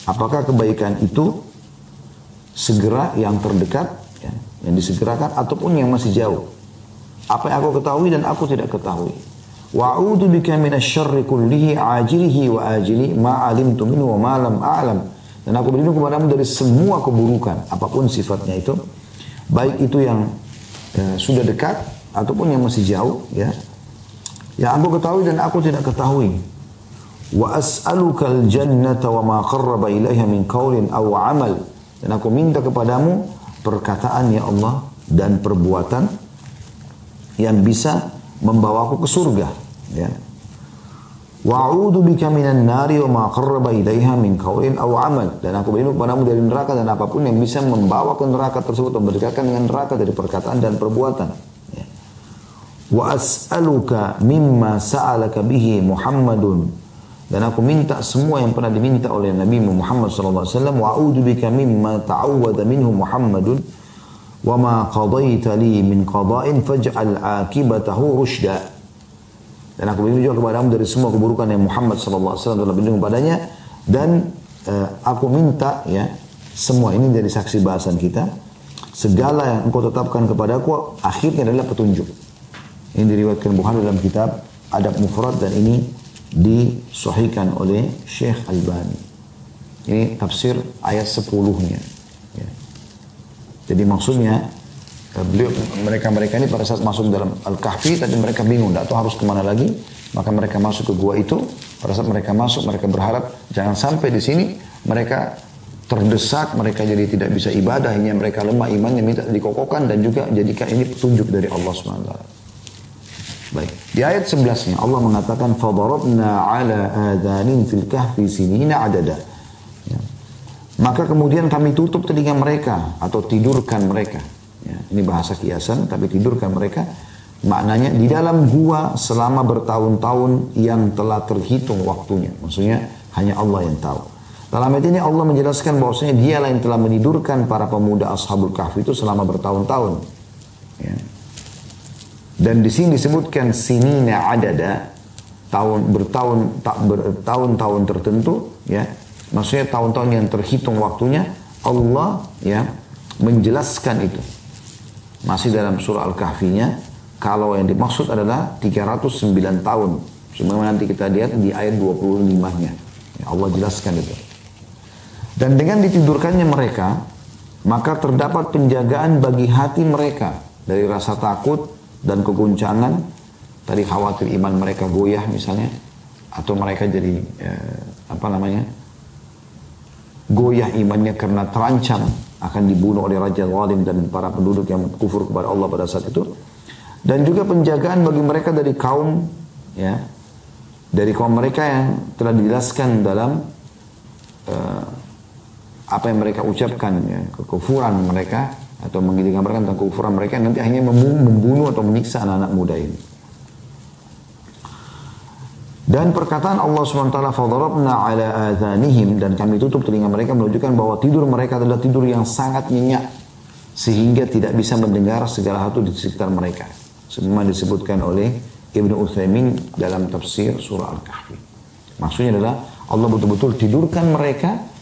A: Apakah kebaikan itu segera, yang terdekat ya, yang disegerakan, ataupun yang masih jauh, apa yang aku ketahui dan aku tidak ketahui. Wa'udhu bika minasyarri kullihi ajilihi wa ajili ma alimtu minhu wa ma lam a'lam. Dan aku berlindung kepadamu dari semua keburukan, apapun sifatnya itu, baik itu yang sudah dekat ataupun yang masih jauh ya, yang aku ketahui dan aku tidak ketahui. Wa as'aluka al-jannata wa ma qarraba ilaiha min qawlin aw amal. Dan aku minta kepadamu perkataan ya Allah dan perbuatan yang bisa membawaku ke surga ya. Wa'udhu bika minan nari wa ma qarraba ilaiha min qawlin aw amal. Dan aku berlindung kepadamu dari neraka dan apapun yang bisa membawa ke neraka tersebut, mendekatkan dengan neraka dari perkataan dan perbuatan ya. Wa as'aluka mimma sa'alaka bihi Muhammadun. Dan aku minta semua yang pernah diminta oleh Nabi Muhammad SAW. Wa'udhu bika mimma ta'awwadha minhu Muhammadun wa ma qadaita li min qada'in faj'al akibatahu rusyda. Dan aku berlindung juga kepadamu dari semua keburukan yang Muhammad SAW telah berlindung padanya. Dan aku minta ya, semua ini dari saksi bahasan kita, segala yang engkau tetapkan kepadaku akhirnya adalah petunjuk. Ini diriwayatkan Bukhari dalam kitab Adab Mufrad, dan ini disahihkan oleh Syekh Albani. Ini tafsir ayat 10-nya ya. Jadi maksudnya mereka ini pada saat masuk dalam Al-Kahfi tadi mereka bingung, tidak tahu harus kemana lagi. Maka mereka masuk ke gua itu. Pada saat mereka masuk, mereka berharap jangan sampai di sini mereka terdesak, mereka jadi tidak bisa ibadah, hanya mereka lemah imannya, minta dikokohkan, dan juga jadikan ini petunjuk dari Allah SWT. Baik, di ayat 11-nya Allah mengatakan fadarabna ala adhanin fil kahfi sinina adada ya. Maka kemudian kami tutup telinga mereka atau tidurkan mereka ya. Ini bahasa kiasan, tapi tidurkan mereka maknanya di dalam gua selama bertahun-tahun yang telah terhitung waktunya. Maksudnya hanya Allah yang tahu. Dalam ayat ini Allah menjelaskan bahwasanya dialah yang telah menidurkan para pemuda Ashabul Kahfi itu selama bertahun-tahun ya. Dan di sini disebutkan sinina adada, bertahun-tahun tertentu ya. Maksudnya tahun-tahun yang terhitung waktunya. Allah ya menjelaskan itu masih dalam surah Al-Kahfinya. Kalau yang dimaksud adalah 309 tahun. Sebagaimana nanti kita lihat di ayat 25-nya. Ya. Allah jelaskan itu. Dan dengan ditidurkannya mereka, maka terdapat penjagaan bagi hati mereka dari rasa takut dan keguncangan. Tadi khawatir iman mereka goyah misalnya, atau mereka jadi goyah imannya karena terancam akan dibunuh oleh raja zalim dan para penduduk yang kufur kepada Allah pada saat itu. Dan juga penjagaan bagi mereka dari kaum mereka yang telah dijelaskan dalam apa yang mereka ucapkan, kekufuran mereka atau menggambarkan tentang kekufuran mereka nanti akhirnya membunuh atau menyiksa anak-anak muda ini. Dan perkataan Allah SWT, فَضَرَبْنَا عَلَىٰ آذَانِهِمْ, dan kami tutup telinga mereka, menunjukkan bahwa tidur mereka adalah tidur yang sangat nyenyak sehingga tidak bisa mendengar segala hal di sekitar mereka. Semua disebutkan oleh Ibnu Utsaimin dalam tafsir surah Al-Kahfi. Maksudnya adalah Allah betul-betul tidurkan mereka,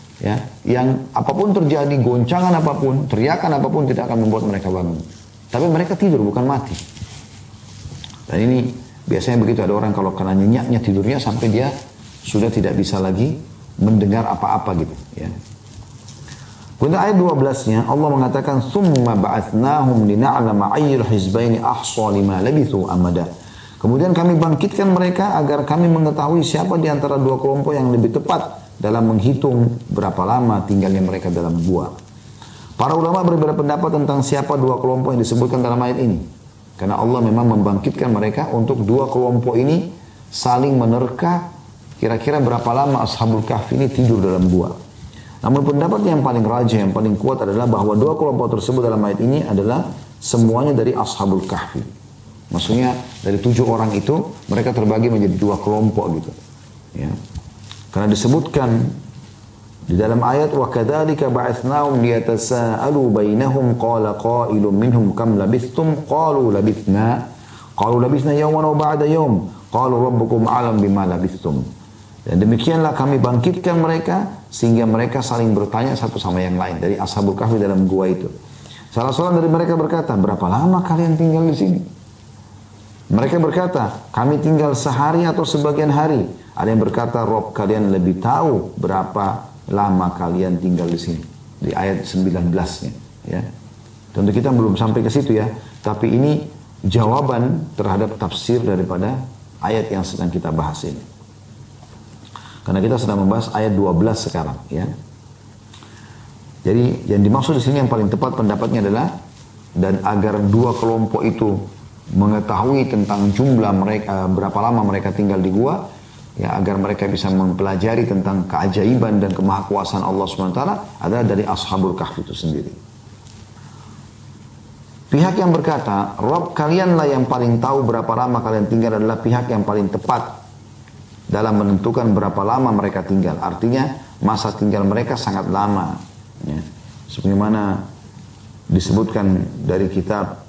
A: yang apapun terjadi, goncangan apapun, teriakan apapun tidak akan membuat mereka bangun. Tapi mereka tidur, bukan mati. Dan ini biasanya begitu, ada orang kalau kena nyenyaknya tidurnya sampai dia sudah tidak bisa lagi mendengar apa-apa gitu. Kemudian ayat 12-nya Allah mengatakan summa ba'atsnahum lina'lama ayyul hizbaini ahsa lima labithu amada. Kemudian kami bangkitkan mereka agar kami mengetahui siapa di antara dua kelompok yang lebih tepat dalam menghitung berapa lama tinggalnya mereka dalam gua. Para ulama berbeda pendapat tentang siapa dua kelompok yang disebutkan dalam ayat ini. Karena Allah memang membangkitkan mereka untuk dua kelompok ini saling menerka kira-kira berapa lama Ashabul Kahfi ini tidur dalam gua. Namun pendapat yang paling rajih, yang paling kuat adalah bahwa dua kelompok tersebut dalam ayat ini adalah semuanya dari Ashabul Kahfi. Maksudnya dari 7 orang itu mereka terbagi menjadi dua kelompok gitu. Karena disebutkan di dalam ayat wa kadzalika ba'atsnahum liyatasaalu bainahum qala qailun minhum kam labithtum qalu labithna yawman aw ba'da yawm qalu rabbukum a'lam bima labithtum. Dan demikianlah kami bangkitkan mereka sehingga mereka saling bertanya satu sama yang lain dari Ashabul Kahfi dalam gua itu. Salah seorang dari mereka berkata, berapa lama kalian tinggal di sini? Mereka berkata, kami tinggal sehari atau sebagian hari. Ada yang berkata, Rob kalian lebih tahu berapa lama kalian tinggal di sini. Di ayat 19-nya. Tentu kita belum sampai ke situ ya. Tapi ini jawaban terhadap tafsir daripada ayat yang sedang kita bahas ini. Karena kita sedang membahas ayat 12 sekarang. Jadi yang dimaksud di sini yang paling tepat pendapatnya adalah dan agar dua kelompok itu mengetahui tentang jumlah mereka, berapa lama mereka tinggal di gua, agar mereka bisa mempelajari tentang keajaiban dan kemahakuasaan Allah SWT adalah dari Ashabul Kahfi itu sendiri. Pihak yang berkata, Rabb kalianlah yang paling tahu berapa lama kalian tinggal adalah pihak yang paling tepat dalam menentukan berapa lama mereka tinggal. Artinya masa tinggal mereka sangat lama. Sebagaimana disebutkan dari kitab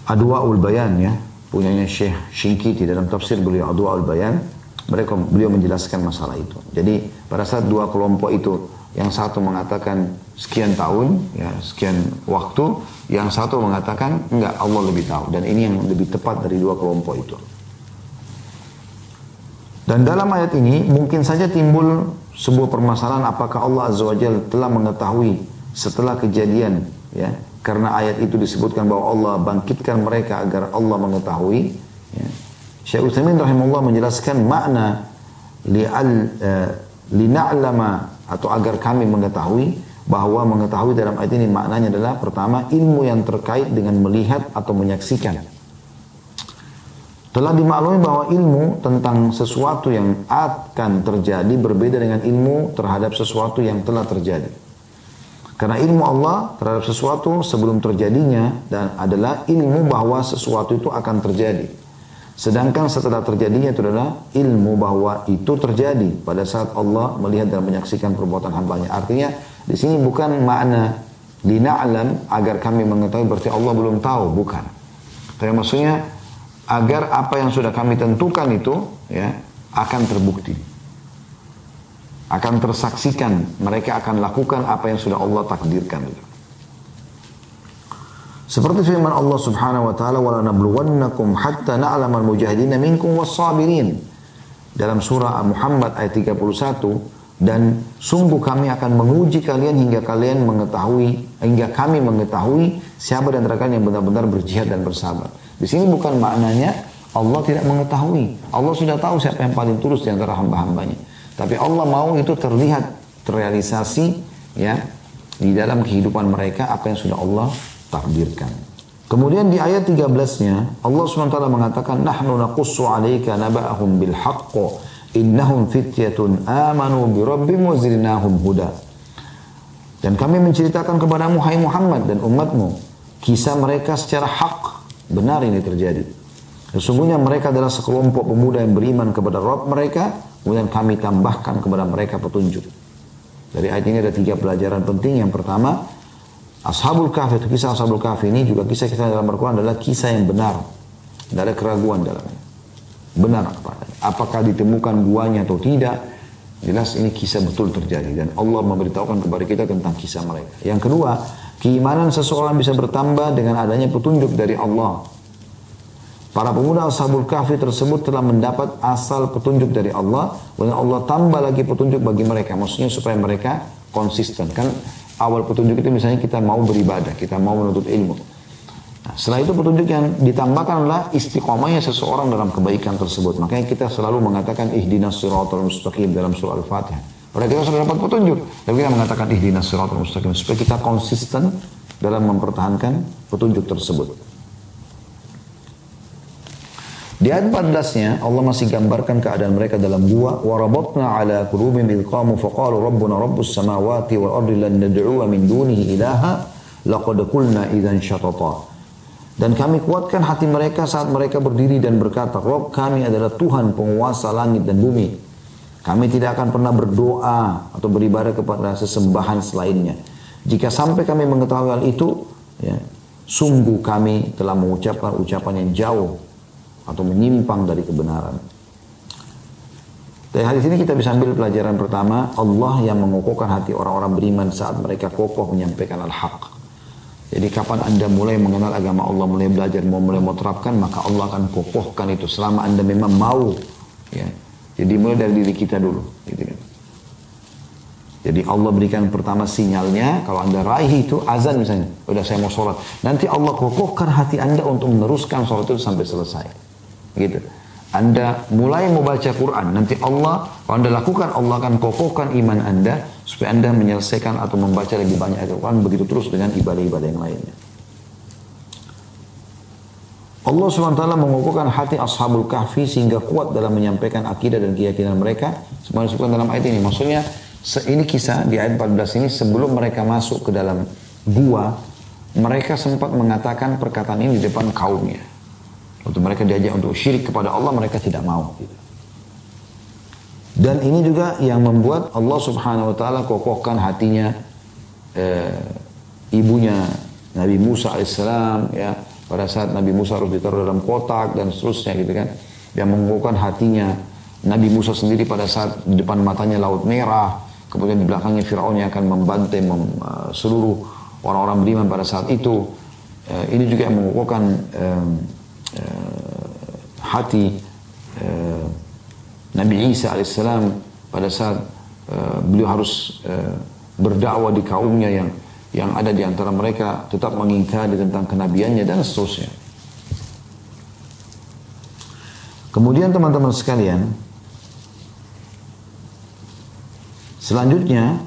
A: Adwa'ul Bayan punyanya Syekh Shinqiti dalam tafsir beliau Adwa'ul Bayan, beliau menjelaskan masalah itu. Jadi pada saat dua kelompok itu, yang satu mengatakan sekian tahun, sekian waktu, yang satu mengatakan enggak, Allah lebih tahu. Dan ini yang lebih tepat dari dua kelompok itu. Dan dalam ayat ini mungkin saja timbul sebuah permasalahan apakah Allah Azza wa Jalla telah mengetahui setelah kejadian, karena ayat itu disebutkan bahwa Allah bangkitkan mereka agar Allah mengetahui. Syekh Utsaimin rahimahullah menjelaskan makna lina'lama atau agar kami mengetahui, bahwa mengetahui dalam ayat ini maknanya adalah pertama ilmu yang terkait dengan melihat atau menyaksikan. Telah dimaklumi bahwa ilmu tentang sesuatu yang akan terjadi berbeda dengan ilmu terhadap sesuatu yang telah terjadi. Karena ilmu Allah terhadap sesuatu sebelum terjadinya dan adalah ilmu bahwa sesuatu itu akan terjadi. Sedangkan setelah terjadinya itu adalah ilmu bahwa itu terjadi pada saat Allah melihat dan menyaksikan perbuatan hambanya. Artinya di sini bukan makna lina'lam agar kami mengetahui berarti Allah belum tahu, bukan. Tapi maksudnya agar apa yang sudah kami tentukan itu akan terbukti, akan tersaksikan, mereka akan lakukan apa yang sudah Allah takdirkan. Seperti firman Allah Subhanahu wa taala, "Wala nabluwannakum hatta na'lamal mujahidin minkum was-sabirin." dalam surah Muhammad ayat 31, dan sungguh kami akan menguji kalian hingga kami mengetahui siapa di antara kalian yang benar-benar berjihad dan bersabar. Di sini bukan maknanya Allah tidak mengetahui. Allah sudah tahu siapa yang paling tulus di antara hamba-hambanya. Tapi Allah mau itu terlihat, terrealisasi ya di dalam kehidupan mereka apa yang sudah Allah takdirkan. Kemudian di ayat 13-nya Allah SWT mengatakan, nahnu naqussu 'alaika naba'ahum bil haqq innahum fityatun amanu bi rabbihim wa zidnahum huda. Dan kami menceritakan kepadamu hai Muhammad dan umatmu kisah mereka secara hak, benar ini terjadi. Sesungguhnya mereka adalah sekelompok pemuda yang beriman kepada Rabb mereka, kemudian kami tambahkan kepada mereka petunjuk. Dari ayat ini ada 3 pelajaran penting. Yang pertama, Ashabul Kahfi, itu kisah Ashabul Kahfi ini juga kisah-kisah dalam Al-Quran adalah kisah yang benar. Tidak ada keraguan dalamnya. Benar apakah ditemukan guanya atau tidak, jelas ini kisah betul terjadi. Dan Allah memberitahukan kepada kita tentang kisah mereka. Yang kedua, keimanan seseorang bisa bertambah dengan adanya petunjuk dari Allah. Para pemuda Ashabul Kahfi tersebut telah mendapat asal petunjuk dari Allah, dan Allah tambah lagi petunjuk bagi mereka. Maksudnya supaya mereka konsisten. Kan awal petunjuk itu misalnya kita mau beribadah, kita mau menuntut ilmu. Nah, setelah itu petunjuk yang ditambahkan adalah istiqomahnya seseorang dalam kebaikan tersebut. Makanya kita selalu mengatakan ihdinas siratal mustaqim dalam surah Al-Fatihah. Padahal kita sudah dapat petunjuk, tapi kita mengatakan ihdinas siratal mustaqim supaya kita konsisten dalam mempertahankan petunjuk tersebut. Di ayat 14-nya Allah masih gambarkan keadaan mereka dalam gua. Warabatna ala qulubihim idh qamu faqalu rabbuna rabbus samawati wal ardi lan nad'uwa min dunihi ilaha laqad qulna idzan syatata. Dan kami kuatkan hati mereka saat mereka berdiri dan berkata, Rabb kami adalah Tuhan penguasa langit dan bumi. Kami tidak akan pernah berdoa atau beribadah kepada sesembahan selainnya. Jika sampai kami mengetahui hal itu, ya, sungguh kami telah mengucapkan ucapan yang jauh atau menyimpang dari kebenaran. Dari hadis ini kita bisa ambil pelajaran pertama, Allah yang mengokohkan hati orang-orang beriman saat mereka kokoh menyampaikan al-haq. Jadi kapan Anda mulai mengenal agama Allah, mulai belajar, mulai terapkan, maka Allah akan kokohkan itu selama Anda memang mau. Ya. Jadi mulai dari diri kita dulu. Gitu kan. Jadi Allah berikan pertama sinyalnya, kalau Anda raih itu azan misalnya, udah saya mau sholat. Nanti Allah kokohkan hati Anda untuk meneruskan sholat itu sampai selesai. Gitu. Anda mulai membaca Quran, nanti Allah, kalau Anda lakukan, Allah akan kokohkan iman Anda supaya Anda menyelesaikan atau membaca lebih banyak ayat Quran, begitu terus dengan ibadah-ibadah yang lainnya. Allah SWT mengokohkan hati Ashabul Kahfi sehingga kuat dalam menyampaikan akidah dan keyakinan mereka. Semua disebutkan dalam ayat ini. Maksudnya, ini kisah di ayat 14 ini sebelum mereka masuk ke dalam gua, mereka sempat mengatakan perkataan ini di depan kaumnya. Waktu mereka diajak untuk syirik kepada Allah, mereka tidak mau. Dan ini juga yang membuat Allah Subhanahu Wa Taala kokohkan hatinya ibunya Nabi Musa alaihissalam, ya, pada saat Nabi Musa harus ditaruh dalam kotak dan seterusnya, gitu kan. Yang mengokohkan hatinya Nabi Musa sendiri pada saat di depan matanya Laut Merah, kemudian di belakangnya Firaun yang akan membantai seluruh orang-orang beriman pada saat itu. Ini juga yang mengokohkan hati Nabi Isa alaihissalam pada saat beliau harus berdakwah di kaumnya yang ada di antara mereka tetap mengingkari tentang kenabiannya dan seterusnya. Kemudian teman-teman sekalian, selanjutnya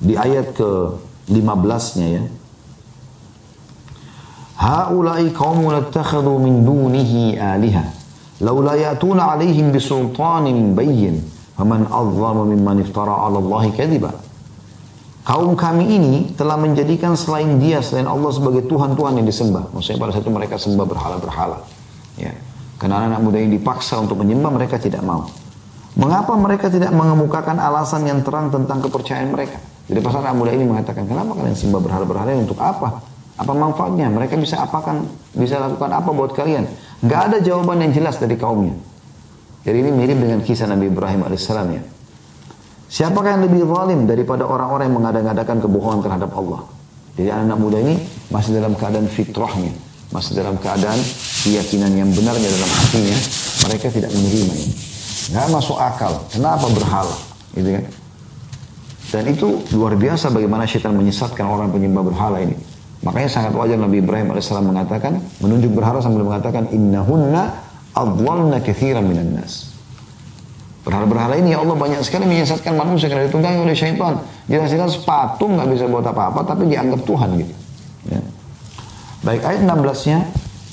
A: di ayat ke-15-nya ya. Haula'i qaumun ittakhadhu min dunihi aliha laula ya'tuna 'alaihim bisultanin bayyin faman adzamu mimman iftara 'ala Allahi kadhiba. Kaum kami ini telah menjadikan selain Dia, selain Allah sebagai Tuhan-Tuhan yang disembah. Maksudnya pada saat itu mereka sembah berhala-berhala. Ya. Karena anak-anak muda ini dipaksa untuk menyembah, mereka tidak mau. Mengapa mereka tidak mengemukakan alasan yang terang tentang kepercayaan mereka? Jadi pas anak muda ini mengatakan, kenapa kalian sembah berhala-berhala, untuk apa? Apa manfaatnya? Mereka bisa lakukan apa buat kalian? Gak ada jawaban yang jelas dari kaumnya. Jadi ini mirip dengan kisah Nabi Ibrahim alaihissalam ya. Siapakah yang lebih zalim daripada orang-orang yang mengada-ngadakan kebohongan terhadap Allah? Jadi anak muda ini masih dalam keadaan fitrahnya, masih dalam keadaan keyakinan yang benarnya dalam hatinya. Mereka tidak menerima ini. Nggak masuk akal. Kenapa berhala? Gitu kan? Dan itu luar biasa bagaimana syaitan menyesatkan orang penyembah berhala ini. Makanya sangat wajar Nabi Ibrahim AS mengatakan, menunjuk berhala sambil mengatakan, innahunna adwalna kathiran minan nas. Berhala-berhala ini ya Allah banyak sekali menyesatkan manusia karena ditunggangi oleh syaitan. Jelas-jelas patung nggak bisa buat apa-apa, tapi dianggap Tuhan gitu. Ya. Baik, ayat 16-nya,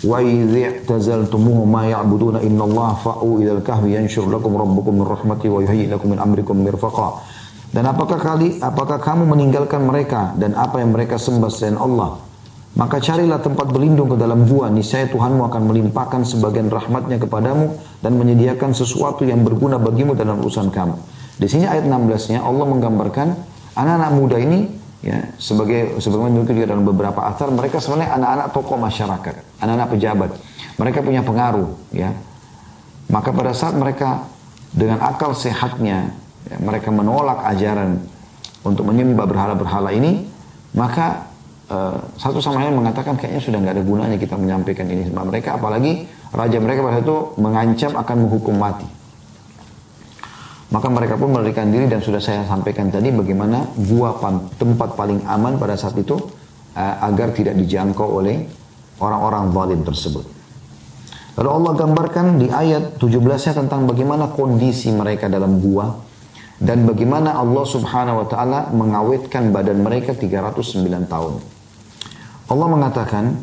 A: wa idh i'tazaltumuhum ma ya'buduna innallaha fa'u ilal kahfi yanshur lakum rabbukum min rahmati wa yuhayyi lakum min amrikum mirfaqa. Dan apakah kamu meninggalkan mereka dan apa yang mereka sembah selain Allah? Maka carilah tempat berlindung ke dalam gua, niscaya Tuhanmu akan melimpahkan sebagian rahmatnya kepadamu dan menyediakan sesuatu yang berguna bagimu dalam urusan kamu. Di sini ayat 16-nya Allah menggambarkan anak-anak muda ini, ya, sebagaimana juga dalam beberapa athar, mereka sebenarnya anak-anak tokoh masyarakat, anak-anak pejabat. Mereka punya pengaruh, ya. Maka pada saat mereka dengan akal sehatnya, ya, mereka menolak ajaran untuk menyembah berhala-berhala ini, maka satu sama lain mengatakan kayaknya sudah nggak ada gunanya kita menyampaikan ini sama mereka, apalagi raja mereka pada itu mengancam akan menghukum mati. Maka mereka pun melarikan diri dan sudah saya sampaikan tadi bagaimana gua tempat paling aman pada saat itu agar tidak dijangkau oleh orang-orang zalim tersebut. Lalu Allah gambarkan di ayat 17-nya tentang bagaimana kondisi mereka dalam gua dan bagaimana Allah Subhanahu wa taala mengawetkan badan mereka 309 tahun. Allah mengatakan,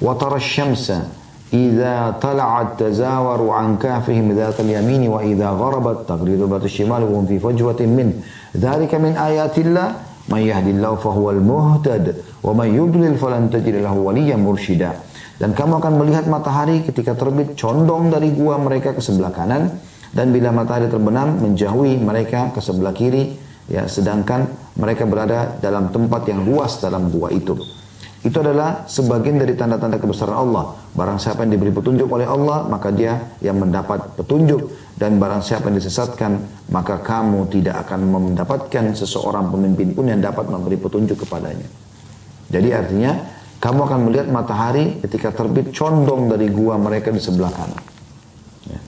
A: "Wa tara asy-syamsa idza tala'at tazawaru 'an kahfihim dzatal yamini wa idza gharabat taghridu batas shimali wa hum fi fajwatin min. Dzalika min ayatillah may yahdillahu fahuwal muhtad wa may yudlil falan tajid lahu waliyyan mursyida." Dan kamu akan melihat matahari ketika terbit condong dari gua mereka ke sebelah kanan, dan bila matahari terbenam menjauhi mereka ke sebelah kiri, ya, sedangkan mereka berada dalam tempat yang luas dalam gua itu. Itu adalah sebagian dari tanda-tanda kebesaran Allah. Barang siapa yang diberi petunjuk oleh Allah, maka dia yang mendapat petunjuk. Dan barang siapa yang disesatkan, maka kamu tidak akan mendapatkan seseorang pemimpin pun yang dapat memberi petunjuk kepadanya. Jadi artinya, kamu akan melihat matahari ketika terbit condong dari gua mereka di sebelah kanan. Ya.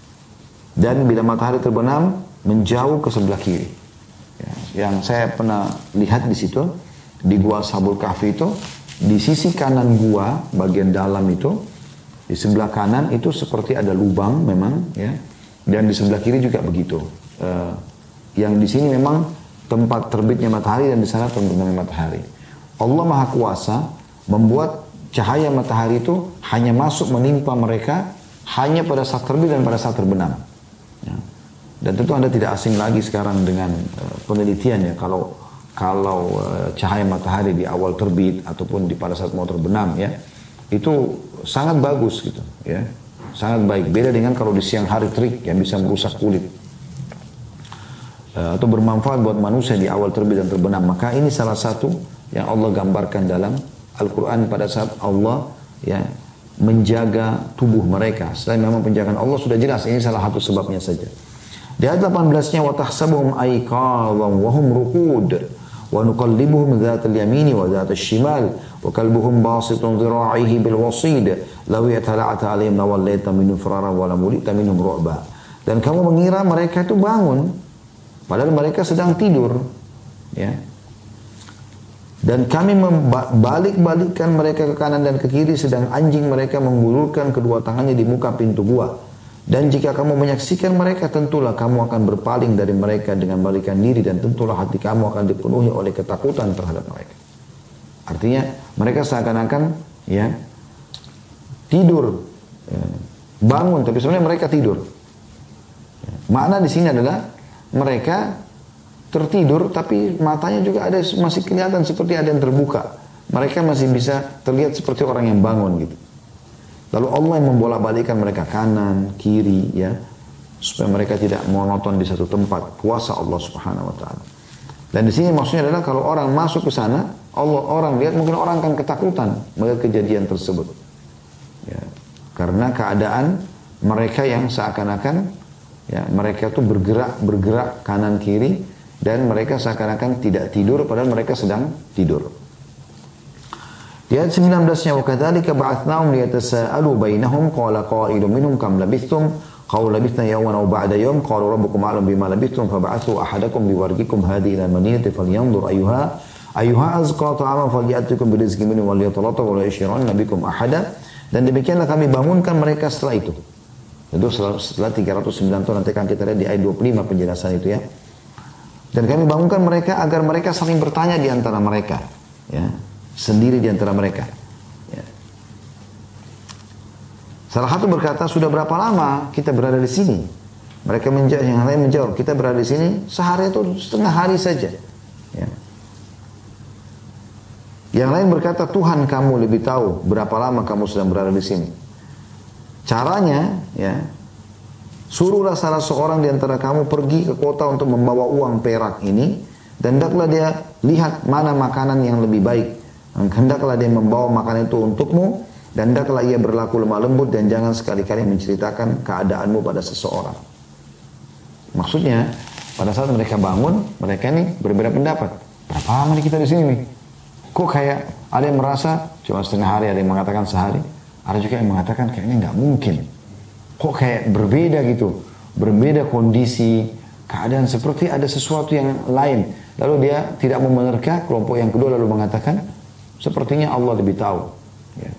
A: Dan bila matahari terbenam, menjauh ke sebelah kiri. Ya. Yang saya pernah lihat di situ, di gua Ashabul Kahfi itu, di sisi kanan gua, bagian dalam itu, di sebelah kanan itu seperti ada lubang memang, ya. Dan di sebelah kiri juga begitu. Yang di sini memang tempat terbitnya matahari dan di sana terbenamnya matahari. Allah Maha Kuasa membuat cahaya matahari itu hanya masuk menimpa mereka hanya pada saat terbit dan pada saat terbenam. Ya. Dan tentu Anda tidak asing lagi sekarang dengan penelitian, ya, kalau cahaya matahari di awal terbit ataupun pada saat mau terbenam, ya, itu sangat bagus gitu, ya, sangat baik. Beda dengan kalau di siang hari terik yang bisa merusak kulit atau bermanfaat buat manusia di awal terbit dan terbenam. Maka ini salah satu yang Allah gambarkan dalam Al-Quran pada saat Allah, ya, menjaga tubuh mereka. Selain memang penjagaan Allah sudah jelas, ini salah satu sebabnya saja. Di ayat 18-nya, wa tahsabuhum aiqadhan wa hum ruqud wa nuqallibuhum dzatal yamini wa dzatal shimal wa kalbuhum basitun dhira'ihi bil wasid law yatala'ata 'alaihim lawallaita minhum firara wa lamulita minhum ru'ba. Dan kamu mengira mereka itu bangun padahal mereka sedang tidur, ya. Dan kami membalik-balikkan mereka ke kanan dan ke kiri sedang anjing mereka menggulurkan kedua tangannya di muka pintu gua. Dan jika kamu menyaksikan mereka, tentulah kamu akan berpaling dari mereka dengan balikan diri dan tentulah hati kamu akan dipenuhi oleh ketakutan terhadap mereka. Artinya mereka seakan-akan, ya, tidur, ya, bangun, tapi sebenarnya mereka tidur. Ya. Makna di sini adalah mereka tertidur tapi matanya juga ada masih kelihatan seperti ada yang terbuka. Mereka masih bisa terlihat seperti orang yang bangun gitu. Lalu Allah yang membolak-balikkan mereka kanan, kiri, ya, supaya mereka tidak monoton di satu tempat. Kuasa Allah Subhanahu wa taala. Dan di sini maksudnya adalah kalau orang masuk ke sana, orang lihat, mungkin orang akan ketakutan melihat kejadian tersebut. Ya, karena keadaan mereka yang seakan-akan, ya, mereka itu bergerak kanan kiri dan mereka seakan-akan tidak tidur padahal mereka sedang tidur. Di ayat 19-nya, wa kadzalika ba'athnahum liyatasaalu bainahum qala qailun minhum kam labithtum Qalu labithna yawman aw ba'da yawm qalu rabbukum a'lam bima labithtum fab'athu ahadakum biwarqikum hadhihi ila al-madinati falyanzur ayyuha azqa ta'aman falyatikum birizqin minhu wal yatalattaf wa la yashranna bikum ahada. Dan demikianlah kami bangunkan mereka setelah itu. Itu setelah 309 tahun, nanti akan kita lihat di ayat 25 penjelasan itu ya. Dan kami bangunkan mereka agar mereka saling bertanya di antara mereka, ya, sendiri di antara mereka. Ya. Salah satu berkata, sudah berapa lama kita berada di sini? Mereka menjawab, yang lain menjawab, kita berada di sini sehari atau setengah hari saja. Ya. Yang lain berkata, Tuhan kamu lebih tahu berapa lama kamu sedang berada di sini. Caranya, ya, suruhlah salah seorang di antara kamu pergi ke kota untuk membawa uang perak ini, dan hendaklah dia lihat mana makanan yang lebih baik. Hendaklah dia membawa makanan itu untukmu, dan hendaklah ia berlaku lemah lembut, dan jangan sekali-kali menceritakan keadaanmu pada seseorang. Maksudnya, pada saat mereka bangun, mereka ini berbeda pendapat. Berapa lama nih kita di sini nih? Kok kayak ada yang merasa cuma setengah hari, ada yang mengatakan sehari, ada juga yang mengatakan kayaknya nggak mungkin. Kok kayak berbeda gitu, berbeda kondisi, keadaan seperti ada sesuatu yang lain. Lalu dia tidak mau menerka, kelompok yang kedua lalu mengatakan, sepertinya Allah lebih tahu. Ya.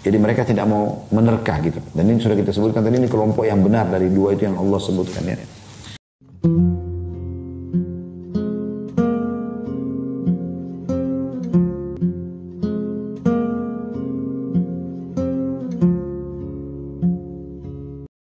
A: Jadi mereka tidak mau menerka gitu. Dan ini sudah kita sebutkan tadi, ini kelompok yang benar dari dua itu yang Allah sebutkan ya.